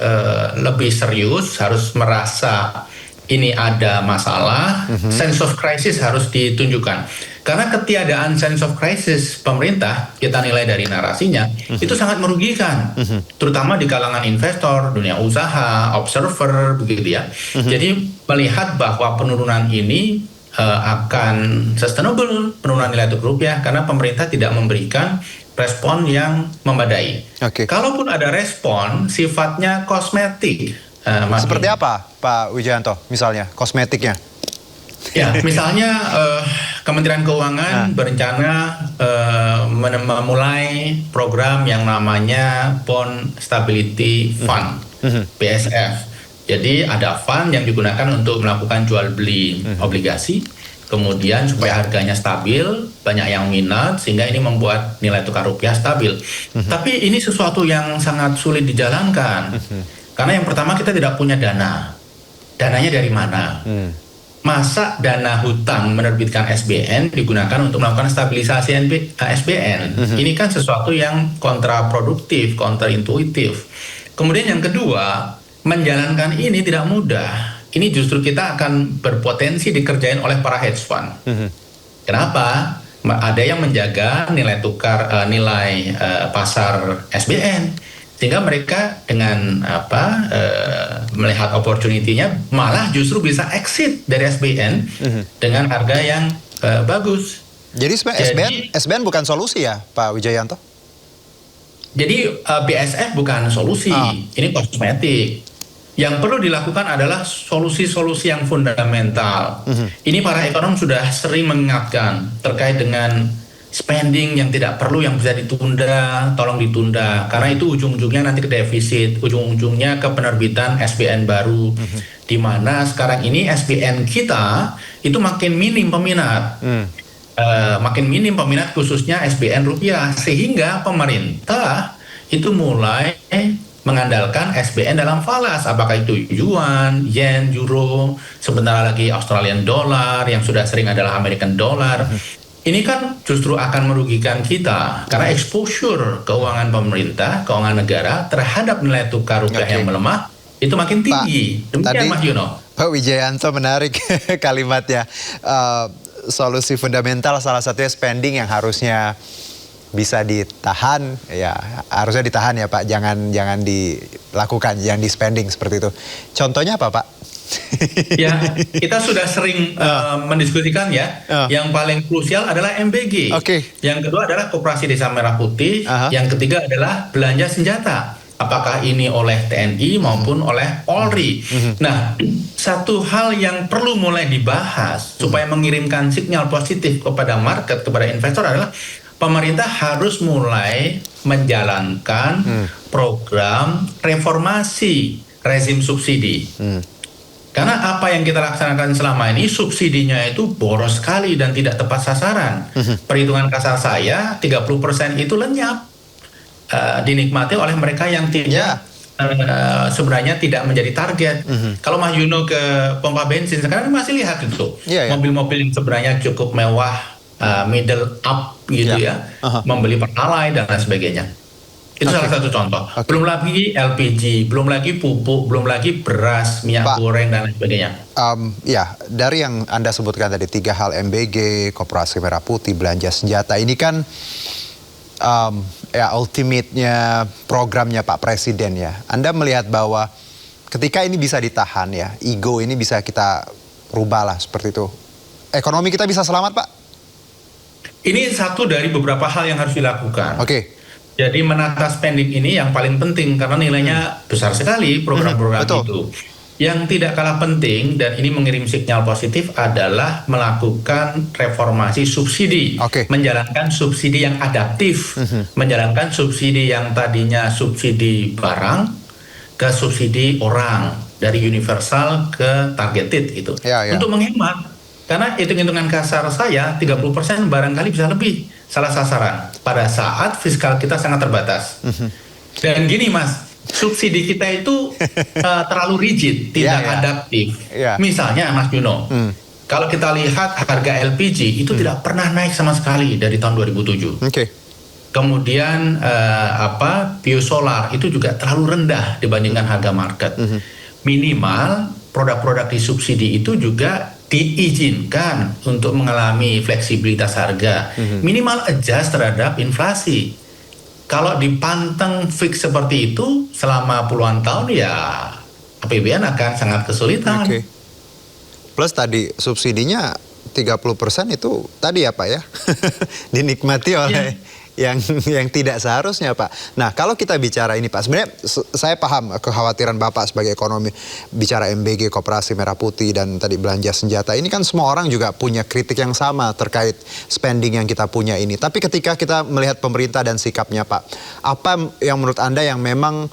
lebih serius, harus merasa ini ada masalah, sense of crisis harus ditunjukkan. Karena ketiadaan sense of crisis pemerintah, kita nilai dari narasinya, itu sangat merugikan. Terutama di kalangan investor, dunia usaha, observer, begitu ya. Jadi melihat bahwa penurunan ini akan sustainable, penurunan nilai tukar rupiah, karena pemerintah tidak memberikan respon yang memadai. Kalaupun ada respon, sifatnya kosmetik. Seperti apa Pak Wijayanto misalnya kosmetiknya? Ya, misalnya Kementerian Keuangan berencana memulai program yang namanya Bond Stability Fund, BSF. Jadi ada fund yang digunakan untuk melakukan jual beli obligasi, kemudian supaya harganya stabil, banyak yang minat, sehingga ini membuat nilai tukar rupiah stabil. Tapi ini sesuatu yang sangat sulit dijalankan. Karena yang pertama kita tidak punya dana. Dananya dari mana? Masa dana hutang menerbitkan SBN digunakan untuk melakukan stabilisasi SBN? Ini kan sesuatu yang kontraproduktif, kontraintuitif. Kemudian yang kedua, menjalankan ini tidak mudah. Ini justru kita akan berpotensi dikerjain oleh para hedge fund. Kenapa? Ada yang menjaga nilai tukar, nilai pasar SBN. Sehingga mereka dengan melihat opportunity-nya malah justru bisa exit dari SBN dengan harga yang bagus. Jadi SBN bukan solusi ya Pak Wijayanto? Jadi BSF bukan solusi, ini kosmetik. Yang perlu dilakukan adalah solusi-solusi yang fundamental. Ini para ekonom sudah sering mengingatkan terkait dengan spending yang tidak perlu, yang bisa ditunda, tolong ditunda. Karena itu ujung-ujungnya nanti ke defisit, ujung-ujungnya ke penerbitan SBN baru. Di mana sekarang ini SBN kita itu makin minim peminat. Makin minim peminat khususnya SBN rupiah. Sehingga pemerintah itu mulai mengandalkan SBN dalam falas. Apakah itu yuan, yen, euro, sebentar lagi Australian dollar, yang sudah sering adalah American dollar. Ini kan justru akan merugikan kita karena exposure keuangan pemerintah, keuangan negara terhadap nilai tukar rupiah yang melemah itu makin tinggi. Demikian Mas Yuno. Pak Wijayanto menarik kalimatnya. Solusi fundamental salah satunya spending yang harusnya bisa ditahan, ya harusnya ditahan ya Pak. Jangan dilakukan, jangan di spending seperti itu. Contohnya apa Pak? Ya, kita sudah sering mendiskusikan ya. Yang paling krusial adalah MBG. Yang kedua adalah Koperasi Desa Merah Putih. Yang ketiga adalah belanja senjata. Apakah ini oleh TNI maupun oleh Polri. Nah, satu hal yang perlu mulai dibahas supaya mengirimkan sinyal positif kepada market, kepada investor adalah pemerintah harus mulai menjalankan program reformasi rezim subsidi. Karena apa yang kita laksanakan selama ini subsidinya itu boros sekali dan tidak tepat sasaran. Perhitungan kasar saya 30% itu lenyap dinikmati oleh mereka yang tidak sebenarnya tidak menjadi target. Kalau Mas Yuno ke pompa bensin sekarang masih lihat itu mobil-mobil yang sebenarnya cukup mewah, middle up gitu membeli Pertalite dan lain sebagainya. Itu salah satu contoh. Belum lagi LPG, belum lagi pupuk, belum lagi beras, minyak goreng dan lain sebagainya. Dari yang Anda sebutkan tadi 3 hal, MBG, Koperasi Merah Putih, belanja senjata, ini kan ultimate-nya programnya Pak Presiden ya. Anda melihat bahwa ketika ini bisa ditahan ya, ego ini bisa kita rubah lah seperti itu. Ekonomi kita bisa selamat, Pak? Ini satu dari beberapa hal yang harus dilakukan. Jadi menata spending ini yang paling penting karena nilainya besar sekali program-program itu. Yang tidak kalah penting dan ini mengirim sinyal positif adalah melakukan reformasi subsidi. Menjalankan subsidi yang adaptif. Menjalankan subsidi yang tadinya subsidi barang ke subsidi orang. Dari universal ke targeted gitu. Untuk menghemat. Karena hitung-hitungan kasar saya 30% barangkali bisa lebih salah sasaran pada saat fiskal kita sangat terbatas. Dan gini Mas, subsidi kita itu terlalu rigid, tidak adaptif. Misalnya Mas Yuno, kalau kita lihat harga LPG itu tidak pernah naik sama sekali dari tahun 2007. Kemudian biosolar itu juga terlalu rendah dibandingkan harga market. Minimal produk-produk disubsidi itu juga diizinkan untuk mengalami fleksibilitas harga, minimal adjust terhadap inflasi. Kalau dipanteng fix seperti itu selama puluhan tahun ya APBN akan sangat kesulitan. Plus tadi subsidinya 30% itu tadi ya Pak ya dinikmati oleh yang tidak seharusnya Pak. Nah kalau kita bicara ini Pak, sebenarnya saya paham kekhawatiran Bapak sebagai ekonomi, bicara MBG, Koperasi Merah Putih dan tadi belanja senjata, ini kan semua orang juga punya kritik yang sama terkait spending yang kita punya ini. Tapi ketika kita melihat pemerintah dan sikapnya Pak, apa yang menurut Anda yang memang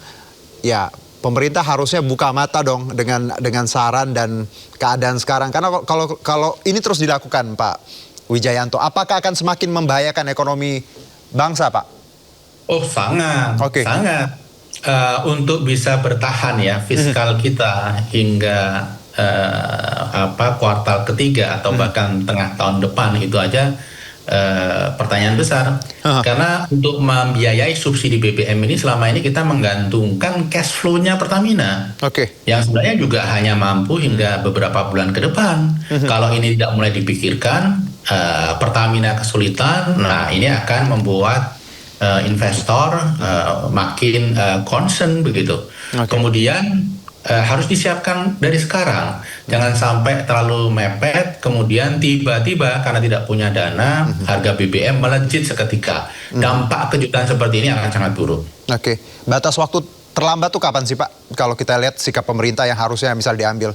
ya pemerintah harusnya buka mata dong dengan saran dan keadaan sekarang, karena kalau ini terus dilakukan Pak Wijayanto, apakah akan semakin membahayakan ekonomi bangsa Pak? Oh sangat, sangat. Untuk bisa bertahan ya fiskal kita hingga kuartal ketiga atau bahkan tengah tahun depan itu aja pertanyaan besar. Karena untuk membiayai subsidi BBM ini selama ini kita menggantungkan cash flow-nya Pertamina. Yang sebenarnya juga hanya mampu hingga beberapa bulan ke depan. Kalau ini tidak mulai dipikirkan, Pertamina kesulitan, nah ini akan membuat investor makin concern begitu. Kemudian harus disiapkan dari sekarang, jangan sampai terlalu mepet, kemudian tiba-tiba karena tidak punya dana, harga BBM melejit seketika. Dampak kejutan seperti ini akan sangat buruk. Batas waktu terlambat tuh kapan sih Pak? Kalau kita lihat sikap pemerintah yang harusnya misal diambil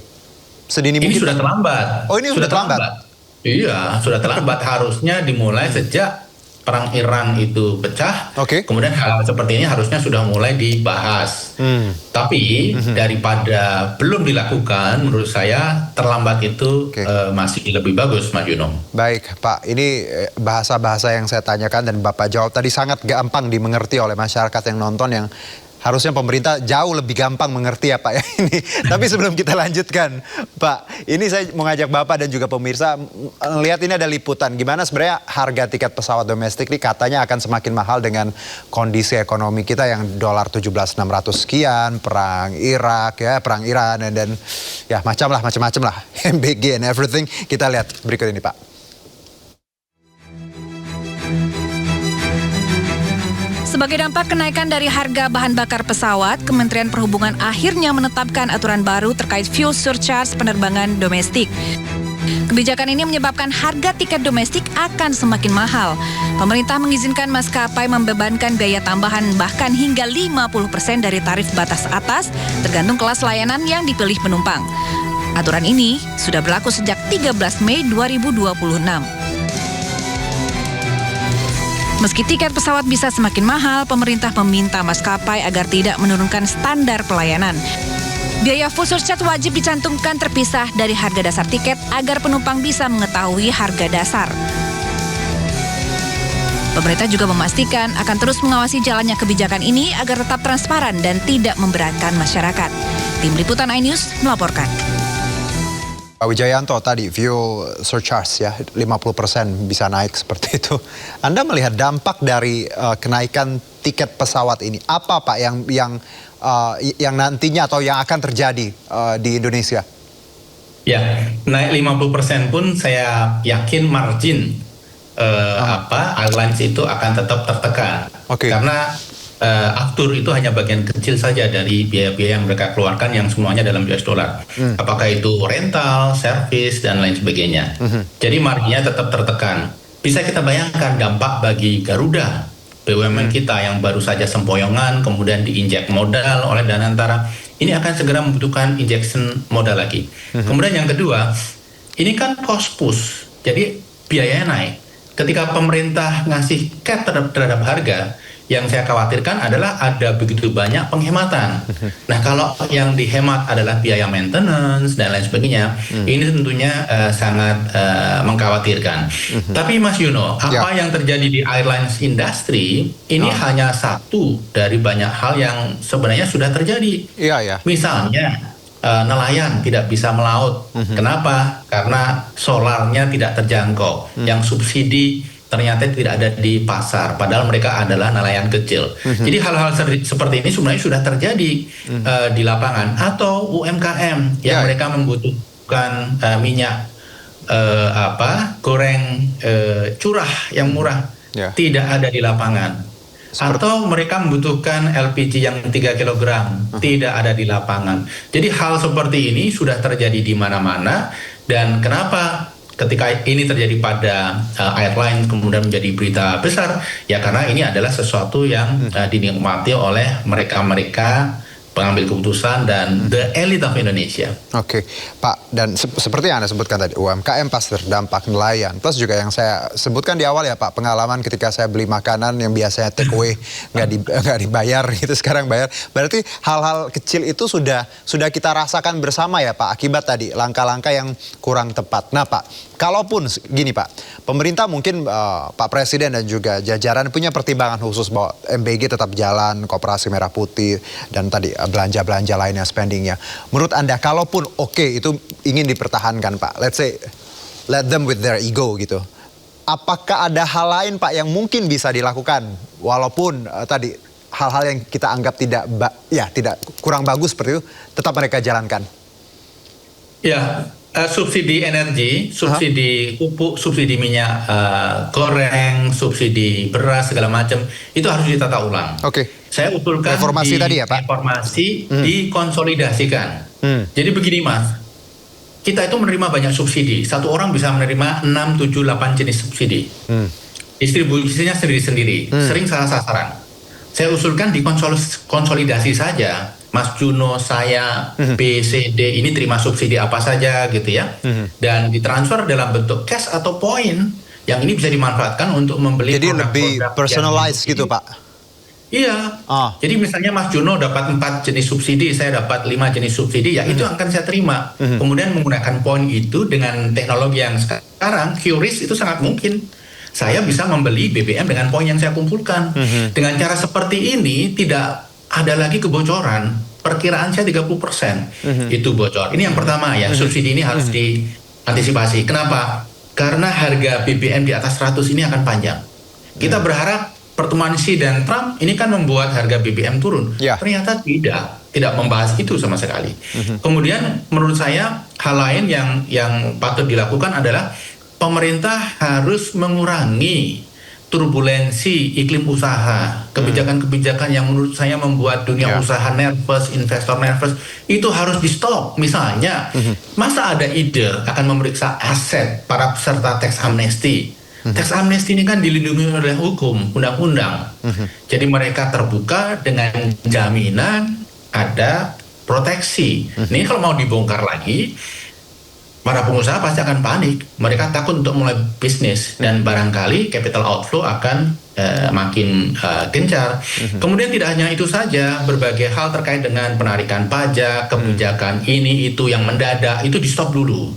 sedini mungkin. Ini sudah terlambat. Oh ini sudah terlambat? Iya, sudah terlambat. Harusnya dimulai sejak perang Iran itu pecah. Kemudian hal seperti ini harusnya sudah mulai dibahas. Tapi daripada belum dilakukan, menurut saya terlambat itu masih lebih bagus, Mas Yuno. Baik, Pak. Ini bahasa-bahasa yang saya tanyakan dan Bapak jawab tadi sangat gampang dimengerti oleh masyarakat yang nonton, yang harusnya pemerintah jauh lebih gampang mengerti ya Pak ya ini. Tapi sebelum kita lanjutkan Pak, ini saya mau ngajak Bapak dan juga pemirsa lihat ini ada liputan gimana sebenarnya harga tiket pesawat domestik ini katanya akan semakin mahal dengan kondisi ekonomi kita yang dolar 17.600 sekian, perang Irak ya, perang Iran dan ya macam-macam lah MBG and everything. Kita lihat berikut ini Pak. Sebagai dampak kenaikan dari harga bahan bakar pesawat, Kementerian Perhubungan akhirnya menetapkan aturan baru terkait fuel surcharge penerbangan domestik. Kebijakan ini menyebabkan harga tiket domestik akan semakin mahal. Pemerintah mengizinkan maskapai membebankan biaya tambahan bahkan hingga 50% dari tarif batas atas, tergantung kelas layanan yang dipilih penumpang. Aturan ini sudah berlaku sejak 13 Mei 2026. Meski tiket pesawat bisa semakin mahal, pemerintah meminta maskapai agar tidak menurunkan standar pelayanan. Biaya full surcharge wajib dicantumkan terpisah dari harga dasar tiket agar penumpang bisa mengetahui harga dasar. Pemerintah juga memastikan akan terus mengawasi jalannya kebijakan ini agar tetap transparan dan tidak memberatkan masyarakat. Tim Liputan iNews melaporkan. Pak Wijayanto, tadi fuel surcharge ya 50% bisa naik seperti itu. Anda melihat dampak dari kenaikan tiket pesawat ini apa Pak yang nantinya atau yang akan terjadi di Indonesia? Ya, naik 50% pun saya yakin margin airlines itu akan tetap tertekan. Karena aftur itu hanya bagian kecil saja dari biaya-biaya yang mereka keluarkan yang semuanya dalam US dollar. Apakah itu rental, service, dan lain sebagainya. Jadi marginnya tetap tertekan. Bisa kita bayangkan dampak bagi Garuda, BUMN kita yang baru saja sempoyongan, kemudian diinjek modal oleh Danantara. Ini akan segera membutuhkan injection modal lagi. Kemudian yang kedua, ini kan cost push, jadi biayanya naik. Ketika pemerintah ngasih cap terhadap harga, yang saya khawatirkan adalah ada begitu banyak penghematan. Nah, kalau yang dihemat adalah biaya maintenance dan lain sebagainya, ini tentunya sangat mengkhawatirkan. Tapi Mas Yuno, apa yang terjadi di airlines industry ini hanya satu dari banyak hal yang sebenarnya sudah terjadi. Misalnya nelayan tidak bisa melaut. Kenapa? Karena solarnya tidak terjangkau. Yang subsidi ternyata tidak ada di pasar, padahal mereka adalah nelayan kecil. Jadi hal-hal seperti ini sebenarnya sudah terjadi di lapangan. Atau UMKM yang mereka membutuhkan minyak goreng curah yang murah, tidak ada di lapangan. Atau mereka membutuhkan LPG yang 3 kg, tidak ada di lapangan. Jadi hal seperti ini sudah terjadi di mana-mana. Dan kenapa ketika ini terjadi pada airline kemudian menjadi berita besar, ya karena ini adalah sesuatu yang dinikmati oleh mereka-mereka pengambil keputusan dan the elite of Indonesia. Oke, Pak, dan seperti yang Anda sebutkan tadi, UMKM pasti terdampak, nelayan. Plus juga yang saya sebutkan di awal ya Pak, pengalaman ketika saya beli makanan yang biasanya take away nggak dibayar gitu, sekarang bayar. Berarti hal-hal kecil itu sudah kita rasakan bersama ya Pak, akibat tadi langkah-langkah yang kurang tepat. Nah Pak, kalaupun gini Pak, pemerintah mungkin Pak Presiden dan juga jajaran punya pertimbangan khusus bahwa MBG tetap jalan, Koperasi Merah Putih, dan tadi belanja-belanja lainnya, spendingnya. Menurut Anda, kalaupun itu ingin dipertahankan Pak, let's say, let them with their ego gitu. Apakah ada hal lain Pak yang mungkin bisa dilakukan, walaupun tadi hal-hal yang kita anggap tidak kurang bagus seperti itu, tetap mereka jalankan? Ya, subsidi energi, subsidi pupuk, subsidi minyak goreng, subsidi beras segala macam itu harus ditata ulang. Saya usulkan reformasi tadi ya Pak. Reformasi dikonsolidasikan. Jadi begini Mas, kita itu menerima banyak subsidi. Satu orang bisa menerima 6, 7, 8 jenis subsidi. Distribusinya sendiri-sendiri, sering salah sasaran. Saya usulkan dikonsolidasi saja. Mas Juno, saya, B, C, D ini terima subsidi apa saja gitu ya. Dan ditransfer dalam bentuk cash atau poin yang ini bisa dimanfaatkan untuk membeli. Jadi lebih personalized gitu Pak. Iya. Jadi misalnya Mas Juno dapat 4 jenis subsidi, saya dapat 5 jenis subsidi, ya itu akan saya terima. Kemudian menggunakan poin itu dengan teknologi yang sekarang QRIS itu sangat mungkin. Saya bisa membeli BBM dengan poin yang saya kumpulkan. Dengan cara seperti ini tidak ada lagi kebocoran. Perkiraan saya 30% itu bocor. Ini yang pertama ya, subsidi ini harus diantisipasi. Kenapa? Karena harga BBM di atas 100 ini akan panjang. Kita berharap pertemuan Xi dan Trump ini kan membuat harga BBM turun. Ternyata tidak membahas itu sama sekali. Kemudian menurut saya hal lain yang patut dilakukan adalah pemerintah harus mengurangi turbulensi iklim usaha, kebijakan-kebijakan yang menurut saya membuat dunia usaha nervous, investor nervous, itu harus di stop. Misalnya, masa ada ide akan memeriksa aset para peserta tax amnesty? Tax amnesty ini kan dilindungi oleh hukum, undang-undang. Jadi mereka terbuka dengan jaminan ada proteksi. Ini kalau mau dibongkar lagi, para pengusaha pasti akan panik. Mereka takut untuk mulai bisnis dan barangkali capital outflow akan makin gencar. Kemudian tidak hanya itu saja, berbagai hal terkait dengan penarikan pajak, kebijakan ini itu yang mendadak itu di stop dulu.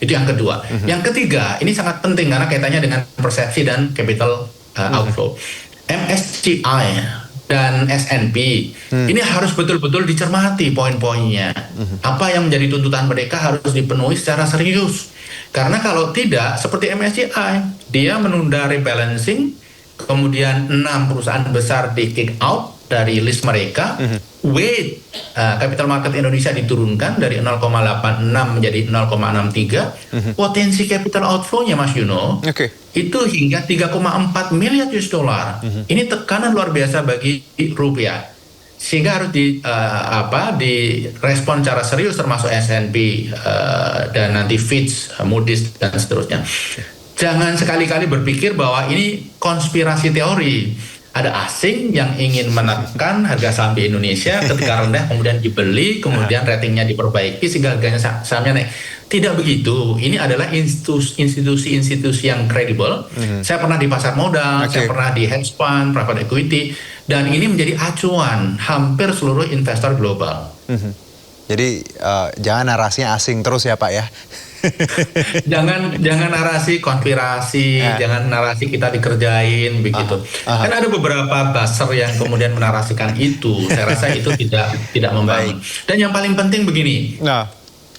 Itu yang kedua. Yang ketiga, ini sangat penting karena kaitannya dengan persepsi dan capital outflow. MSCI dan S&P ini harus betul-betul dicermati poin-poinnya. Apa yang menjadi tuntutan mereka harus dipenuhi secara serius. Karena kalau tidak, seperti MSCI, dia menunda rebalancing, kemudian 6 perusahaan besar di kick out dari list mereka, weight capital market Indonesia diturunkan dari 0,86 menjadi 0,63, potensi capital outflow-nya Mas Yuno itu hingga 3,4 miliar US dollar. Ini tekanan luar biasa bagi rupiah, sehingga harus direspon secara serius, termasuk S&P dan nanti Fitch, Moody's dan seterusnya. Jangan sekali-kali berpikir bahwa ini konspirasi teori. Ada asing yang ingin menekan harga saham di Indonesia ketika rendah, kemudian dibeli, kemudian ratingnya diperbaiki sehingga harganya sahamnya naik. Tidak begitu. Ini adalah institusi-institusi yang kredibel. Saya pernah di pasar modal, saya pernah di hedge fund, private equity, dan ini menjadi acuan hampir seluruh investor global. Jadi jangan narasinya asing terus ya Pak ya. jangan narasi konspirasi, jangan narasi kita dikerjain begitu. Kan ada beberapa buzzer yang kemudian menarasikan itu. Saya rasa itu tidak membangun. Dan yang paling penting begini.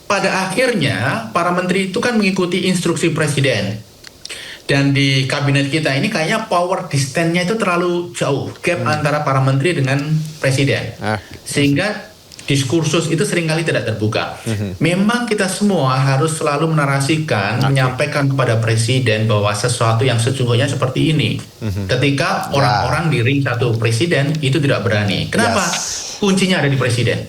Pada akhirnya para menteri itu kan mengikuti instruksi presiden. Dan di kabinet kita ini kayaknya power distance-nya itu terlalu jauh, gap antara para menteri dengan presiden. Sehingga diskursus itu seringkali tidak terbuka. Memang kita semua harus selalu menarasikan, menyampaikan kepada presiden bahwa sesuatu yang sesungguhnya seperti ini. Ketika orang-orang di ring satu presiden itu tidak berani. Kenapa? Kuncinya ada di presiden.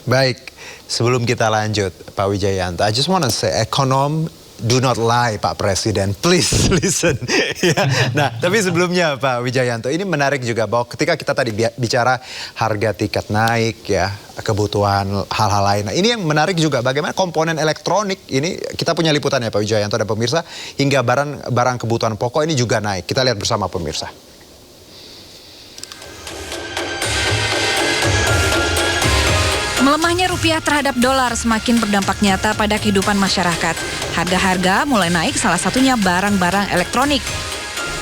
Baik. Sebelum kita lanjut, Pak Wijayanto, I just want to say, ekonom do not lie, Pak Presiden. Please listen. Nah, tapi sebelumnya Pak Wijayanto, ini menarik juga bahwa ketika kita tadi bicara harga tiket naik ya, kebutuhan hal-hal lain. Nah, ini yang menarik juga bagaimana komponen elektronik ini, kita punya liputannya Pak Wijayanto dan pemirsa, hingga barang kebutuhan pokok ini juga naik. Kita lihat bersama pemirsa. Melemahnya rupiah terhadap dolar semakin berdampak nyata pada kehidupan masyarakat. Harga-harga mulai naik, salah satunya barang-barang elektronik.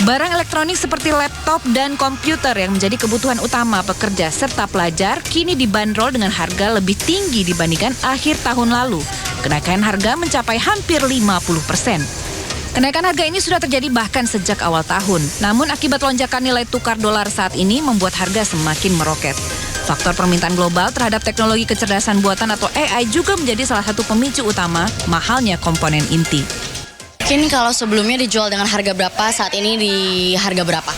Barang elektronik seperti laptop dan komputer yang menjadi kebutuhan utama pekerja serta pelajar kini dibanderol dengan harga lebih tinggi dibandingkan akhir tahun lalu. Kenaikan harga mencapai hampir 50%. Kenaikan harga ini sudah terjadi bahkan sejak awal tahun. Namun akibat lonjakan nilai tukar dolar saat ini membuat harga semakin meroket. Faktor permintaan global terhadap teknologi kecerdasan buatan atau AI juga menjadi salah satu pemicu utama mahalnya komponen inti. Mungkin kalau sebelumnya dijual dengan harga berapa, saat ini di harga berapa?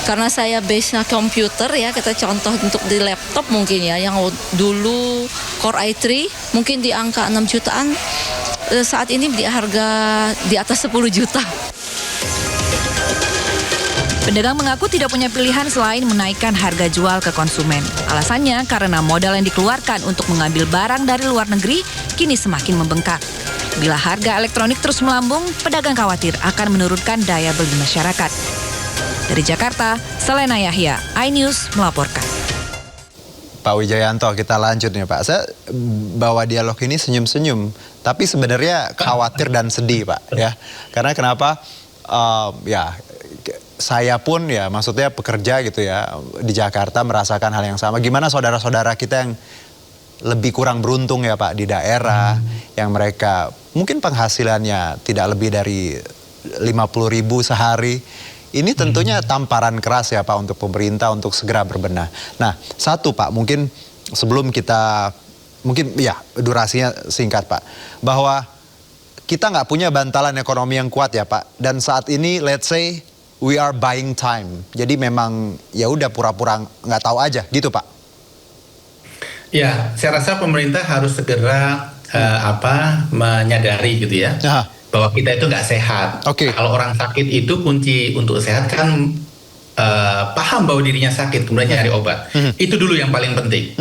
Karena saya base-nya komputer ya, kita contoh untuk di laptop mungkin ya, yang dulu Core i3 mungkin di angka 6 jutaan, saat ini di harga di atas 10 juta. Pedagang mengaku tidak punya pilihan selain menaikkan harga jual ke konsumen. Alasannya karena modal yang dikeluarkan untuk mengambil barang dari luar negeri kini semakin membengkak. Bila harga elektronik terus melambung, pedagang khawatir akan menurunkan daya beli masyarakat. Dari Jakarta, Selena Yahya, iNews melaporkan. Pak Wijayanto, kita lanjut nih Pak. Saya bawa dialog ini senyum-senyum, tapi sebenarnya khawatir dan sedih Pak ya. Karena kenapa? Saya pun ya maksudnya pekerja gitu ya di Jakarta merasakan hal yang sama. Gimana saudara-saudara kita yang lebih kurang beruntung ya Pak di daerah yang mereka mungkin penghasilannya tidak lebih dari 50.000 sehari. Ini tentunya tamparan keras ya Pak untuk pemerintah untuk segera berbenah. Nah, satu Pak, mungkin sebelum kita durasinya singkat Pak, bahwa kita nggak punya bantalan ekonomi yang kuat ya Pak. Dan saat ini let's say we are buying time. Jadi memang ya udah pura-pura nggak tahu aja gitu Pak. Ya, saya rasa pemerintah harus segera menyadari gitu ya. Bahwa kita itu nggak sehat. Kalau orang sakit itu kunci untuk sehat kan paham bahwa dirinya sakit, kemudian nyari obat. Itu dulu yang paling penting.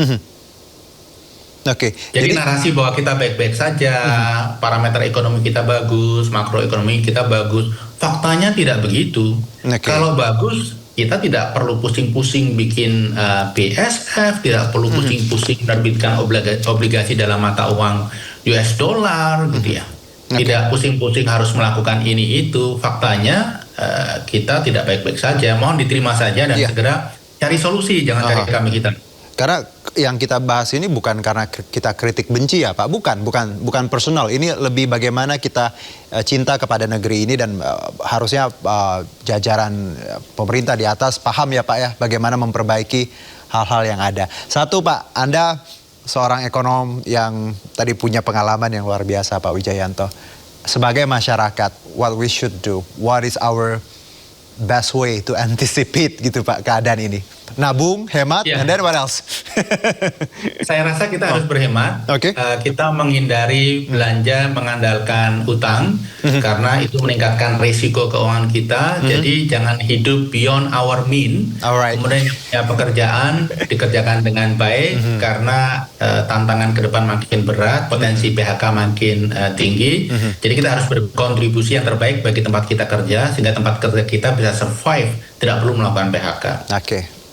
Oke. Jadi narasi bahwa kita baik-baik saja, parameter ekonomi kita bagus, makroekonomi kita bagus. Faktanya tidak begitu. Kalau bagus, kita tidak perlu pusing-pusing bikin BSF, tidak perlu pusing-pusing terbitkan obligasi dalam mata uang US dollar, gitu ya. Tidak pusing-pusing harus melakukan ini itu. Faktanya kita tidak baik-baik saja. Mohon diterima saja dan segera cari solusi, jangan cari kami kita. Karena yang kita bahas ini bukan karena kita kritik benci ya Pak, bukan personal. Ini lebih bagaimana kita cinta kepada negeri ini dan harusnya jajaran pemerintah di atas paham ya Pak ya, bagaimana memperbaiki hal-hal yang ada. Satu Pak, Anda seorang ekonom yang tadi punya pengalaman yang luar biasa Pak Wijayanto. Sebagai masyarakat, what we should do, what is our best way to anticipate gitu Pak keadaan ini? Nabung, hemat, and then what else? Saya rasa kita harus berhemat. Kita menghindari belanja mengandalkan utang karena itu meningkatkan risiko keuangan kita. Jadi jangan hidup beyond our mean. Kemudian ya, pekerjaan dikerjakan dengan baik karena tantangan ke depan makin berat, potensi PHK makin tinggi. Jadi kita harus berkontribusi yang terbaik bagi tempat kita kerja sehingga tempat kerja kita bisa survive, tidak perlu melakukan PHK.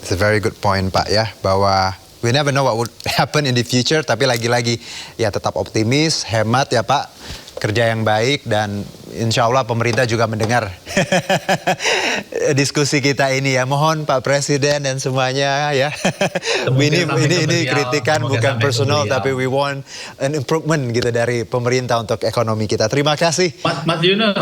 It's a very good point Pak ya, bahwa we never know what would happen in the future, tapi lagi-lagi ya tetap optimis, hemat ya Pak, kerja yang baik, dan insya Allah pemerintah juga mendengar diskusi kita ini ya. Mohon Pak Presiden dan semuanya ya. ini kritikan bukan personal, tapi we want an improvement gitu dari pemerintah untuk ekonomi kita. Terima kasih. Mas Juno,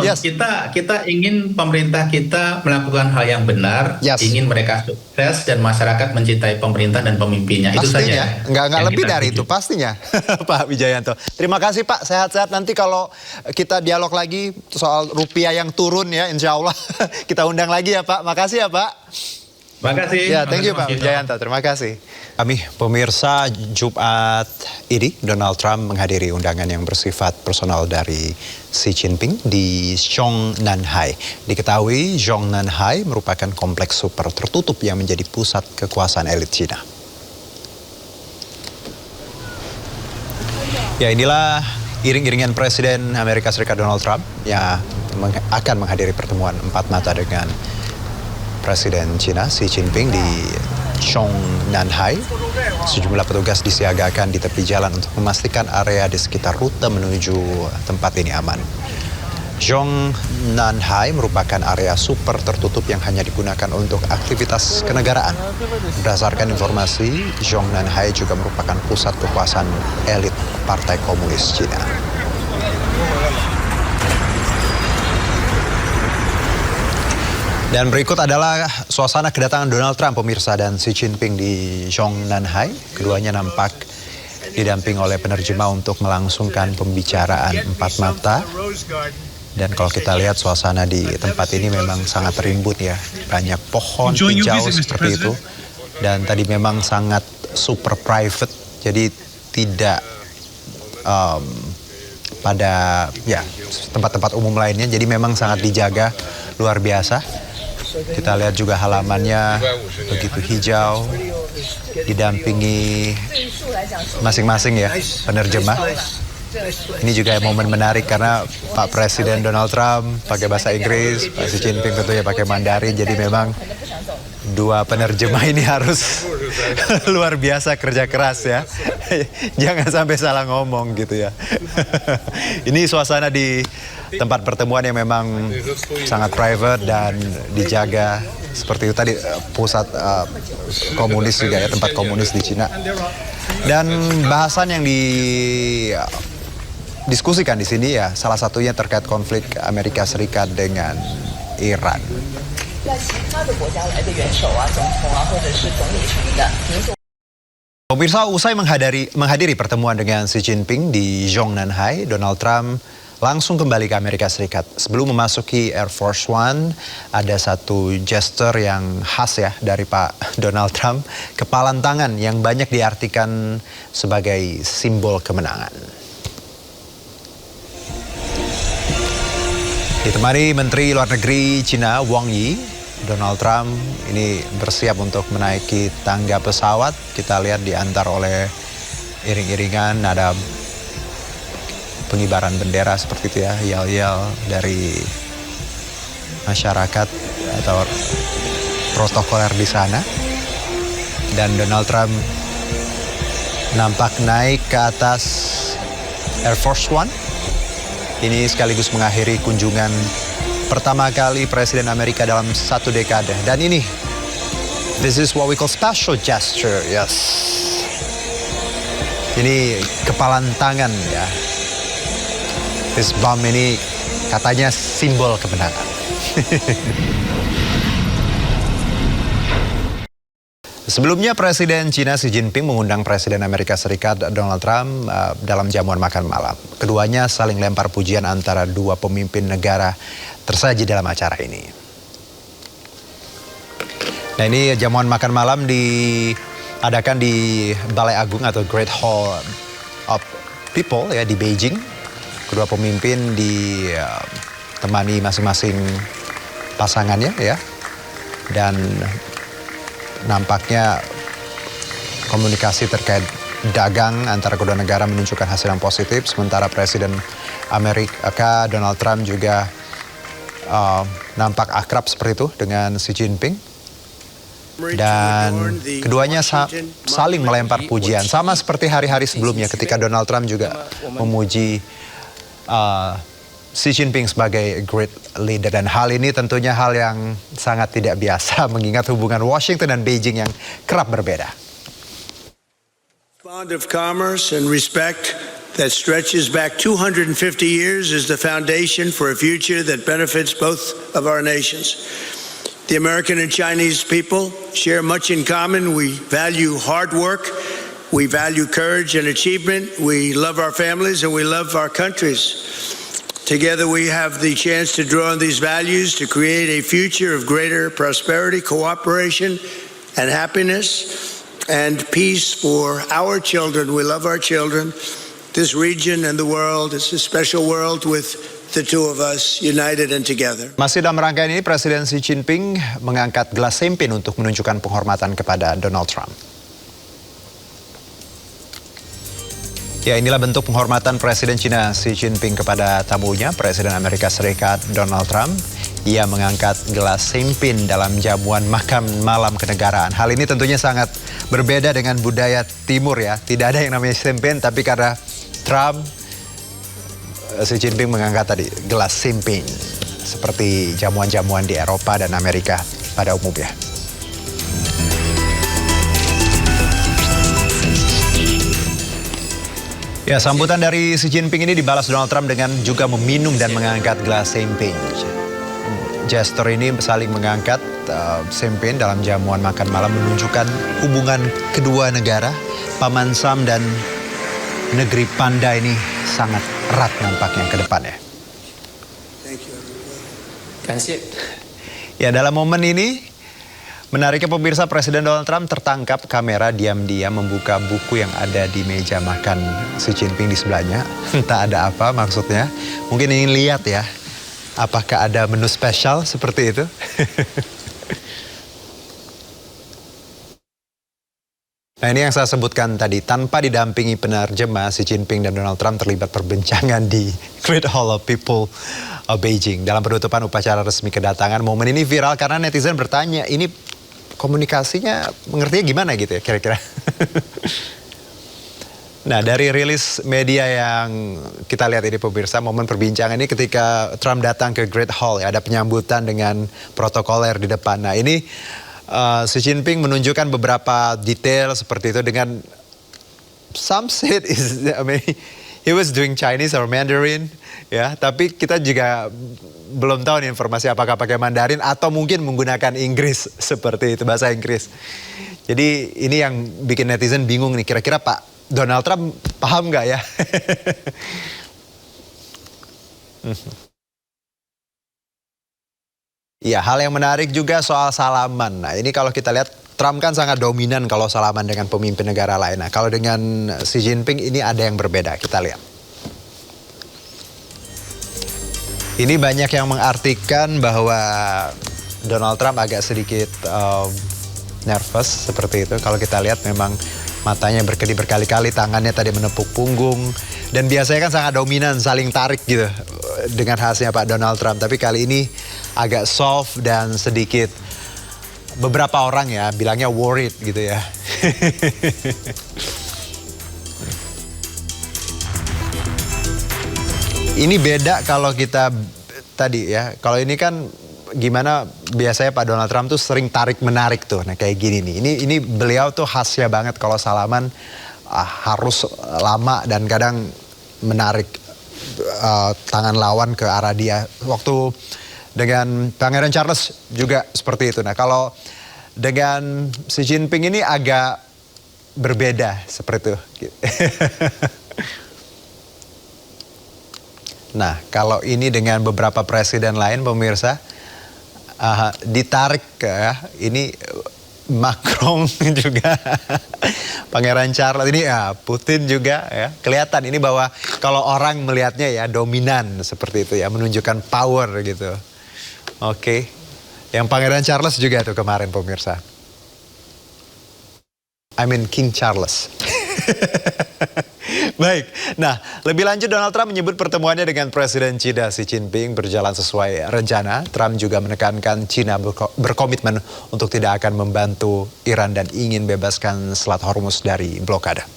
kita ingin pemerintah kita melakukan hal yang benar, ingin mereka sukses dan masyarakat mencintai pemerintah dan pemimpinnya. Pastinya, itu saja. Nggak lebih dari itu pastinya Pak Wijayanto. Terima kasih Pak, sehat-sehat. Nanti kalau kita dialog lagi soal rupiah yang turun ya, insya Allah kita undang lagi ya Pak. Makasih ya Pak. Makasih. Ya, thank you Pak Wijayanto. Terima kasih. Kami pemirsa, Jumat ini Donald Trump menghadiri undangan yang bersifat personal dari Xi Jinping di Zhongnanhai. Diketahui Zhongnanhai merupakan kompleks super tertutup yang menjadi pusat kekuasaan elit Cina. Ya, inilah iring-iringan Presiden Amerika Serikat Donald Trump yang akan menghadiri pertemuan empat mata dengan Presiden Cina Xi Jinping di Zhongnanhai. Sejumlah petugas disiagakan di tepi jalan untuk memastikan area di sekitar rute menuju tempat ini aman. Zhongnanhai merupakan area super tertutup yang hanya digunakan untuk aktivitas kenegaraan. Berdasarkan informasi, Zhongnanhai juga merupakan pusat kekuasaan elit Partai Komunis Cina. Dan berikut adalah suasana kedatangan Donald Trump, pemirsa, dan Xi Jinping di Zhongnanhai. Keduanya nampak didamping oleh penerjemah untuk melangsungkan pembicaraan empat mata. Dan kalau kita lihat suasana di tempat ini memang sangat rimbun ya. Banyak pohon hijau seperti itu. Dan tadi memang sangat super private. Jadi tidak pada ya tempat-tempat umum lainnya. Jadi memang sangat dijaga luar biasa. Kita lihat juga halamannya begitu hijau. Didampingi masing-masing ya penerjemah. Ini juga momen menarik karena Pak Presiden Donald Trump pakai bahasa Inggris, Pak Xi Jinping tentunya pakai Mandarin. Jadi memang dua penerjemah ini harus luar biasa kerja keras ya. Jangan sampai salah ngomong gitu ya. Ini suasana di tempat pertemuan yang memang sangat private dan dijaga seperti itu tadi, pusat komunis juga ya, tempat komunis di Cina. Dan bahasan yang diskusikan di sini ya salah satunya terkait konflik Amerika Serikat dengan Iran. Pemirsa, usai menghadiri pertemuan dengan Xi Jinping di Zhongnanhai, Donald Trump langsung kembali ke Amerika Serikat. Sebelum memasuki Air Force One, ada satu gesture yang khas ya dari Pak Donald Trump, kepalan tangan yang banyak diartikan sebagai simbol kemenangan. Ditemani Menteri Luar Negeri Cina Wang Yi, Donald Trump ini bersiap untuk menaiki tangga pesawat. Kita lihat diantar oleh iring-iringan, ada pengibaran bendera seperti itu ya, yel-yel dari masyarakat atau protokoler di sana. Dan Donald Trump nampak naik ke atas Air Force One. Ini sekaligus mengakhiri kunjungan pertama kali Presiden Amerika dalam 1 dekade. Dan ini, this is what we call special gesture, yes. Ini kepalan tangan ya. This bomb ini katanya simbol kemenangan. Sebelumnya Presiden China Xi Jinping mengundang Presiden Amerika Serikat Donald Trump dalam jamuan makan malam. Keduanya saling lempar pujian antara dua pemimpin negara tersaji dalam acara ini. Nah, ini jamuan makan malam diadakan di Balai Agung atau Great Hall of People ya di Beijing. Kedua pemimpin ditemani masing-masing pasangannya ya. Dan nampaknya komunikasi terkait dagang antara kedua negara menunjukkan hasil yang positif. Sementara Presiden Amerika Donald Trump juga nampak akrab seperti itu dengan Xi Jinping. Dan keduanya saling melempar pujian. Sama seperti hari-hari sebelumnya ketika Donald Trump juga memuji Xi Jinping sebagai great leader. Dan hal ini tentunya hal yang sangat tidak biasa mengingat hubungan Washington dan Beijing yang kerap berbeda. Bond of commerce and respect that stretches back 250 years is the foundation for a future that benefits both of our nations. The American and Chinese people share much in common. We value hard work, we value courage and achievement, we love our families and we love our countries. Together we have the chance to draw on these values to create a future of greater prosperity, cooperation, and happiness, and peace for our children. We love our children. This region and the world is a special world with the two of us united and together. Masih dalam rangkaian ini, Presiden Xi Jinping mengangkat gelas champagne untuk menunjukkan penghormatan kepada Donald Trump. Ya, inilah bentuk penghormatan Presiden China Xi Jinping kepada tamunya, Presiden Amerika Serikat Donald Trump. Ia mengangkat gelas champagne dalam jamuan makan malam kenegaraan. Hal ini tentunya sangat berbeda dengan budaya timur ya. Tidak ada yang namanya champagne, tapi karena Trump, Xi Jinping mengangkat tadi gelas champagne. Seperti jamuan-jamuan di Eropa dan Amerika pada umumnya. Ya, sambutan dari Xi Jinping ini dibalas Donald Trump dengan juga meminum dan mengangkat gelas champagne. Gestur ini saling mengangkat champagne dalam jamuan makan malam menunjukkan hubungan kedua negara, Paman Sam dan negeri Panda ini sangat erat nampaknya ke depannya. Ya, dalam momen ini menariknya pemirsa, Presiden Donald Trump tertangkap kamera diam-diam membuka buku yang ada di meja makan Xi Jinping di sebelahnya. Entah ada apa maksudnya. Mungkin ingin lihat ya, apakah ada menu spesial seperti itu. Nah, ini yang saya sebutkan tadi, tanpa didampingi penerjemah, Xi Jinping dan Donald Trump terlibat perbincangan di Great Hall of People Beijing. Dalam penutupan upacara resmi kedatangan, momen ini viral karena netizen bertanya, ini komunikasinya mengertinya gimana gitu ya kira-kira. Nah, dari rilis media yang kita lihat ini pemirsa, momen perbincangan ini ketika Trump datang ke Great Hall ya, ada penyambutan dengan protokoler di depan. Nah, ini Xi Jinping menunjukkan beberapa detail seperti itu dengan some said is, I mean, he was doing Chinese or Mandarin ya, tapi kita juga belum tahu nih informasi apakah pakai Mandarin atau mungkin menggunakan Inggris seperti itu, bahasa Inggris. Jadi ini yang bikin netizen bingung nih, kira-kira Pak Donald Trump paham nggak ya? Ya, hal yang menarik juga soal salaman. Nah, ini kalau kita lihat Trump kan sangat dominan kalau salaman dengan pemimpin negara lain. Nah, kalau dengan Xi Jinping ini ada yang berbeda. Kita lihat. Ini banyak yang mengartikan bahwa Donald Trump agak sedikit nervous seperti itu. Kalau kita lihat memang Matanya berkedip berkali-kali, tangannya tadi menepuk punggung. Dan biasanya kan sangat dominan, saling tarik gitu dengan khasnya Pak Donald Trump. Tapi kali ini agak soft dan sedikit, beberapa orang ya bilangnya worried gitu ya. Ini beda kalau kita tadi ya, kalau ini kan gimana biasanya Pak Donald Trump tuh sering tarik-menarik tuh. Nah kayak gini nih, ini beliau tuh khasnya banget kalau salaman harus lama dan kadang menarik tangan lawan ke arah dia. Waktu dengan Pangeran Charles juga seperti itu. Nah kalau dengan Xi Jinping ini agak berbeda seperti itu. Nah, kalau ini dengan beberapa presiden lain, pemirsa, ditarik ya, ini Macron juga, Pangeran Charles ini ya, Putin juga ya, kelihatan ini bahwa kalau orang melihatnya ya dominan seperti itu ya, menunjukkan power gitu. Oke, yang Pangeran Charles juga tuh kemarin pemirsa. I mean King Charles. Baik, nah lebih lanjut Donald Trump menyebut pertemuannya dengan Presiden China Xi Jinping berjalan sesuai rencana. Trump juga menekankan China berkomitmen untuk tidak akan membantu Iran dan ingin bebaskan Selat Hormuz dari blokade.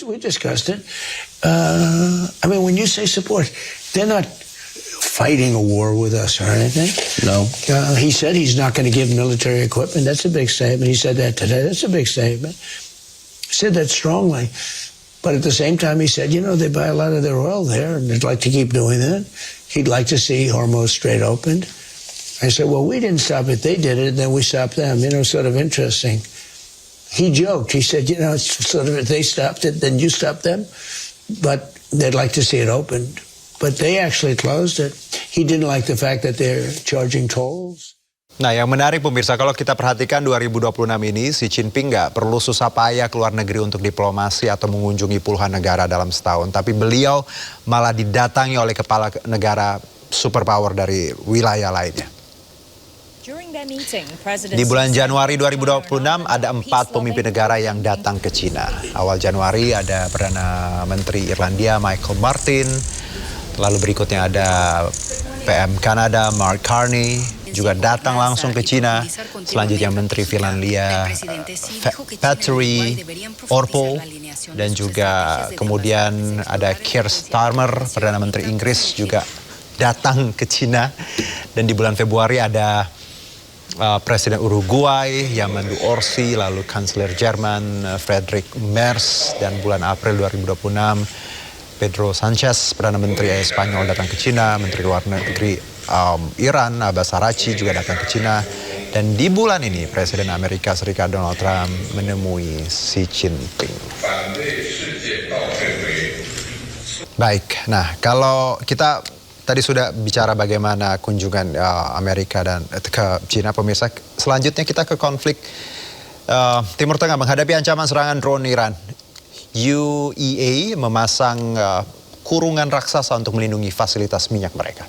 We discussed it. I mean, when you say support, they're not fighting a war with us or anything. No. He said he's not going to give military equipment. That's a big statement. He said that today. That's a big statement. Said that strongly. But at the same time, he said, you know, they buy a lot of their oil there, and they'd like to keep doing that. He'd like to see Hormuz Strait opened. I said, well, we didn't stop it. They did it, and then we stopped them. You know, sort of interesting. He joked. He said, you know, it's sort of, if they stopped it, then you stopped them. But they'd like to see it opened. But they actually closed it. He didn't like the fact that they're charging tolls. Nah yang menarik pemirsa, kalau kita perhatikan 2026 ini Xi Jinping nggak perlu susah payah keluar negeri untuk diplomasi atau mengunjungi puluhan negara dalam setahun. Tapi beliau malah didatangi oleh kepala negara superpower dari wilayah lainnya. Di bulan Januari 2026 ada 4 pemimpin negara yang datang ke Cina. Awal Januari ada Perdana Menteri Irlandia Michael Martin. Lalu berikutnya ada PM Kanada Mark Carney. Juga datang langsung ke Cina. Selanjutnya Menteri Finlandia Petteri Orpo, dan juga kemudian ada Keir Starmer, Perdana Menteri Inggris juga datang ke Cina. Dan di bulan Februari ada Presiden Uruguay Yamandu Orsi, lalu Kanselir Jerman Friedrich Merz, dan bulan April 2026 Pedro Sanchez, Perdana Menteri Spanyol datang ke Cina. Menteri Luar Negeri Iran Abbas Araghchi juga datang ke Cina. Dan di bulan ini Presiden Amerika Serikat Donald Trump menemui Xi Jinping. Baik, nah kalau kita tadi sudah bicara bagaimana kunjungan Amerika dan ke Cina, pemirsa, selanjutnya kita ke konflik Timur Tengah menghadapi ancaman serangan drone Iran. UEA memasang kurungan raksasa untuk melindungi fasilitas minyak mereka.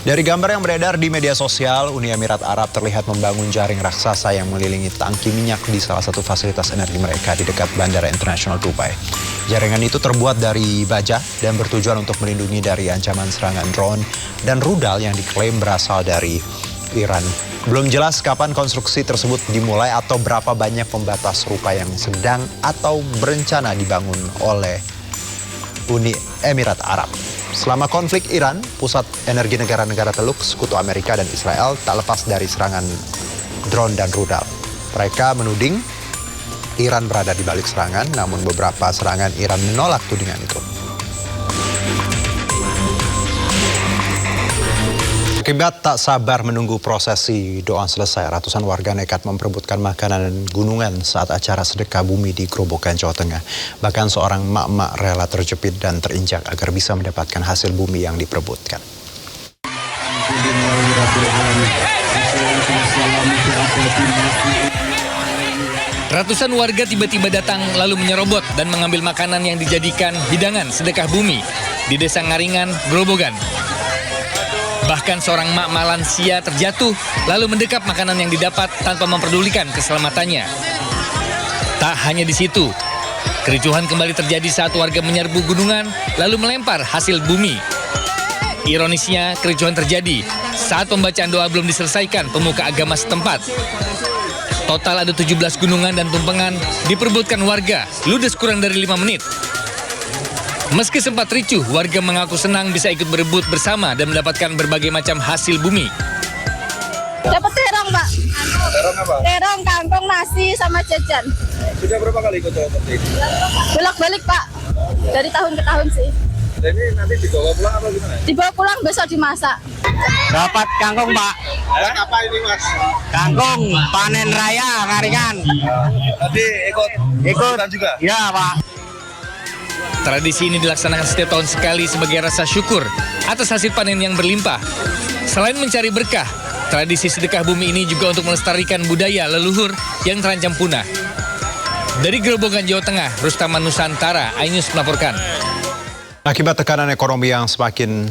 Dari gambar yang beredar di media sosial, Uni Emirat Arab terlihat membangun jaring raksasa yang mengelilingi tangki minyak di salah satu fasilitas energi mereka di dekat Bandara Internasional Dubai. Jaringan itu terbuat dari baja dan bertujuan untuk melindungi dari ancaman serangan drone dan rudal yang diklaim berasal dari Iran. Belum jelas kapan konstruksi tersebut dimulai atau berapa banyak pembatas serupa yang sedang atau berencana dibangun oleh Uni Emirat Arab. Selama konflik Iran, pusat energi negara-negara Teluk, Sekutu Amerika dan Israel tak lepas dari serangan drone dan rudal. Mereka menuding Iran berada di balik serangan, namun beberapa serangan Iran menolak tudingan itu. Akibat tak sabar menunggu prosesi doa selesai, ratusan warga nekat memperebutkan makanan dan gunungan saat acara sedekah bumi di Grobogan, Jawa Tengah. Bahkan seorang mak-mak rela terjepit dan terinjak agar bisa mendapatkan hasil bumi yang diperebutkan. Ratusan warga tiba-tiba datang lalu menyerobot dan mengambil makanan yang dijadikan hidangan sedekah bumi di Desa Ngaringan, Grobogan. Bahkan seorang mak-mak lansia terjatuh lalu mendekap makanan yang didapat tanpa memperdulikan keselamatannya. Tak hanya di situ, kericuhan kembali terjadi saat warga menyerbu gunungan lalu melempar hasil bumi. Ironisnya, kericuhan terjadi saat pembacaan doa belum diselesaikan pemuka agama setempat. Total ada 17 gunungan dan tumpengan diperebutkan warga, ludes kurang dari 5 menit. Meski sempat ricuh, warga mengaku senang bisa ikut berebut bersama dan mendapatkan berbagai macam hasil bumi. Dapat terong, Pak. Terong apa? Terong, kangkung, nasi, sama jajan. Sudah berapa kali ikut coba seperti ini? Bolak-balik, Pak. Dari tahun ke tahun sih. Dan ini nanti dibawa pulang apa gimana? Dibawa pulang, besok dimasak. Dapat kangkung, Pak. Apa ini, Mas? Kangkung, panen raya, Karingan. Tadi ikut juga? Ya, Pak. Tradisi ini dilaksanakan setiap tahun sekali sebagai rasa syukur atas hasil panen yang berlimpah. Selain mencari berkah, tradisi sedekah bumi ini juga untuk melestarikan budaya leluhur yang terancam punah. Dari Grobogan, Jawa Tengah, Rustaman Nusantara, iNews melaporkan. Akibat tekanan ekonomi yang semakin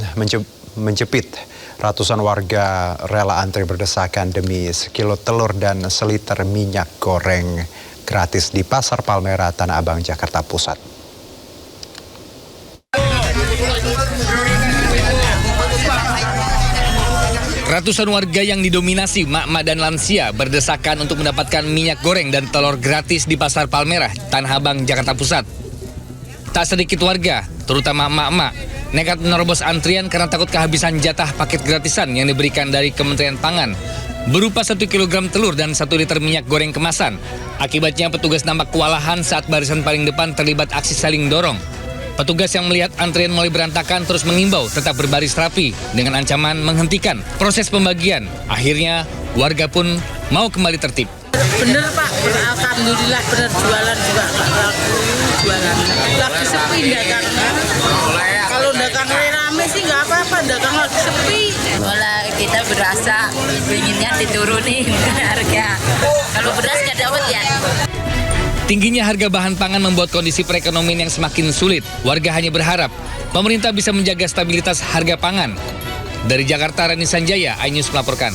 menjepit, ratusan warga rela antri berdesakan demi sekilo telur dan seliter minyak goreng gratis di Pasar Palmerah, Tanah Abang, Jakarta Pusat. Ratusan warga yang didominasi mak-mak dan lansia berdesakan untuk mendapatkan minyak goreng dan telur gratis di Pasar Palmerah, Tanah Abang, Jakarta Pusat. Tak sedikit warga, terutama mak-mak, nekat menerobos antrian karena takut kehabisan jatah paket gratisan yang diberikan dari Kementerian Pangan, berupa 1 kilogram telur dan 1 liter minyak goreng kemasan. Akibatnya petugas nampak kewalahan saat barisan paling depan terlibat aksi saling dorong. Petugas yang melihat antrian mulai berantakan terus mengimbau tetap berbaris rapi dengan ancaman menghentikan proses pembagian. Akhirnya warga pun mau kembali tertib. Bener Pak, alhamdulillah bener jualan juga nggak laku jualan. Lagi sepi dagangnya. Kalau dagangnya rame sih nggak apa-apa, dagang lagi sepi. Malah kita berasa inginnya diturunin harga. Kalau beras nggak dapat ya. Tingginya harga bahan pangan membuat kondisi perekonomian yang semakin sulit. Warga hanya berharap pemerintah bisa menjaga stabilitas harga pangan. Dari Jakarta, Rani Sanjaya, iNews melaporkan.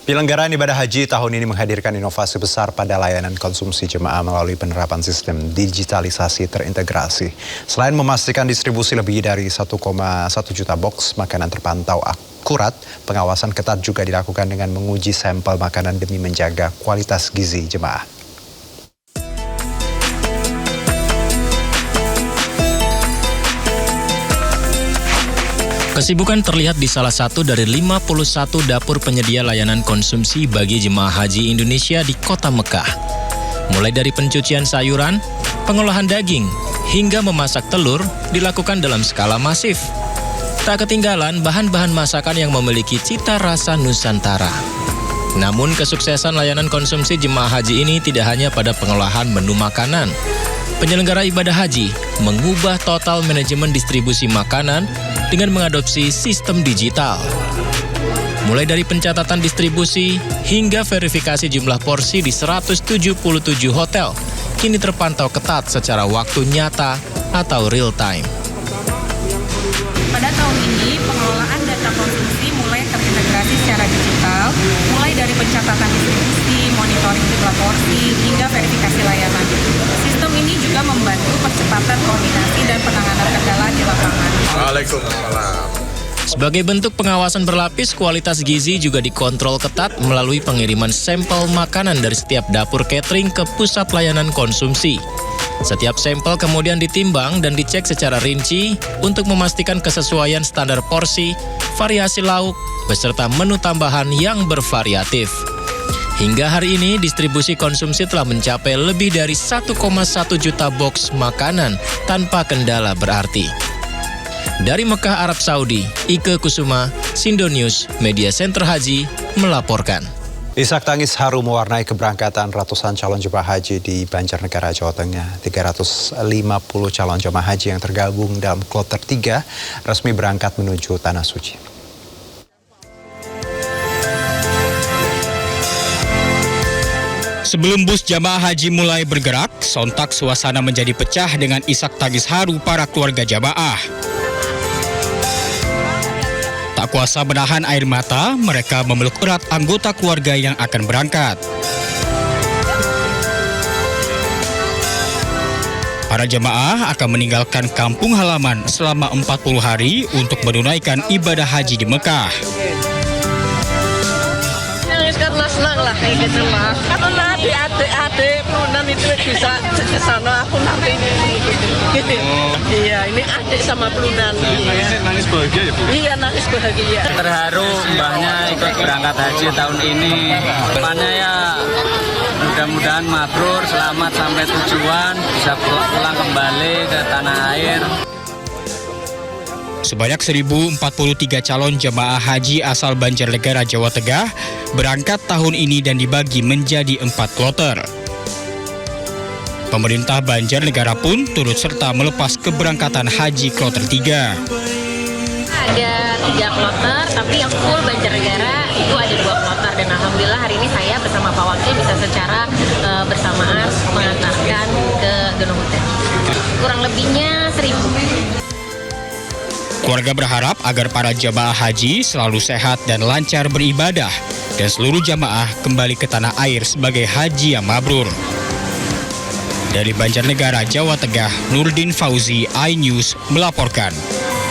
Penyelenggaraan ibadah haji tahun ini menghadirkan inovasi besar pada layanan konsumsi jemaah melalui penerapan sistem digitalisasi terintegrasi. Selain memastikan distribusi lebih dari 1,1 juta box makanan terpantau akurat, pengawasan ketat juga dilakukan dengan menguji sampel makanan demi menjaga kualitas gizi jemaah. Kesibukan terlihat di salah satu dari 51 dapur penyedia layanan konsumsi bagi jemaah haji Indonesia di Kota Mekah. Mulai dari pencucian sayuran, pengolahan daging, hingga memasak telur dilakukan dalam skala masif. Tak ketinggalan bahan-bahan masakan yang memiliki cita rasa Nusantara. Namun kesuksesan layanan konsumsi jemaah haji ini tidak hanya pada pengolahan menu makanan. Penyelenggara ibadah haji mengubah total manajemen distribusi makanan dengan mengadopsi sistem digital. Mulai dari pencatatan distribusi hingga verifikasi jumlah porsi di 177 hotel, kini terpantau ketat secara waktu nyata atau real time. Pada tahun ini, pengelolaan data konsumsi mulai terintegrasi secara digital, mulai dari pencatatan distribusi, monitoring jumlah porsi, hingga verifikasi layanan. Sistem ini juga membantu percepatan koordinasi dan penanganan kendala di lapangan. Waalaikumsalam. Sebagai bentuk pengawasan berlapis, kualitas gizi juga dikontrol ketat melalui pengiriman sampel makanan dari setiap dapur catering ke pusat layanan konsumsi. Setiap sampel kemudian ditimbang dan dicek secara rinci untuk memastikan kesesuaian standar porsi, variasi lauk, beserta menu tambahan yang bervariatif. Hingga hari ini, distribusi konsumsi telah mencapai lebih dari 1,1 juta box makanan tanpa kendala berarti. Dari Mekah, Arab Saudi, Ike Kusuma, Sindo News, Media Center Haji, melaporkan. Isak tangis haru mewarnai keberangkatan ratusan calon jemaah haji di Banjarnegara, Jawa Tengah. 350 calon jemaah haji yang tergabung dalam kloter 3 resmi berangkat menuju Tanah Suci. Sebelum bus jamaah haji mulai bergerak, sontak suasana menjadi pecah dengan isak tangis haru para keluarga jamaah. Tak kuasa menahan air mata, mereka memeluk erat anggota keluarga yang akan berangkat. Para jamaah akan meninggalkan kampung halaman selama 40 hari untuk menunaikan ibadah haji di Mekah. Karena senang lah kayak gitu mas. Karena adik-adik pelunan itu bisa ke sana, aku nanti Iya, ini adik sama pelunan. Nangis bahagia ya Bu? Iya, nangis bahagia. Terharu mbahnya ikut berangkat haji tahun ini. Depannya ya mudah-mudahan mabrur, selamat sampai tujuan, bisa pulang kembali ke tanah air. Sebanyak 1.043 calon jemaah haji asal Banjarnegara, Jawa Tengah berangkat tahun ini dan dibagi menjadi 4 kloter. Pemerintah Banjarnegara pun turut serta melepas keberangkatan haji kloter 3. Ada 3 kloter, tapi yang full Banjarnegara itu ada 2 kloter. Dan alhamdulillah hari ini saya bersama Pak Wakil bisa secara bersamaan mengantarkan ke Gunung Hutan. Kurang lebihnya 1.000. Keluarga berharap agar para jamaah haji selalu sehat dan lancar beribadah dan seluruh jamaah kembali ke tanah air sebagai haji yang mabrur. Dari Banjarnegara, Jawa Tengah, Nurdin Fauzi, iNews melaporkan.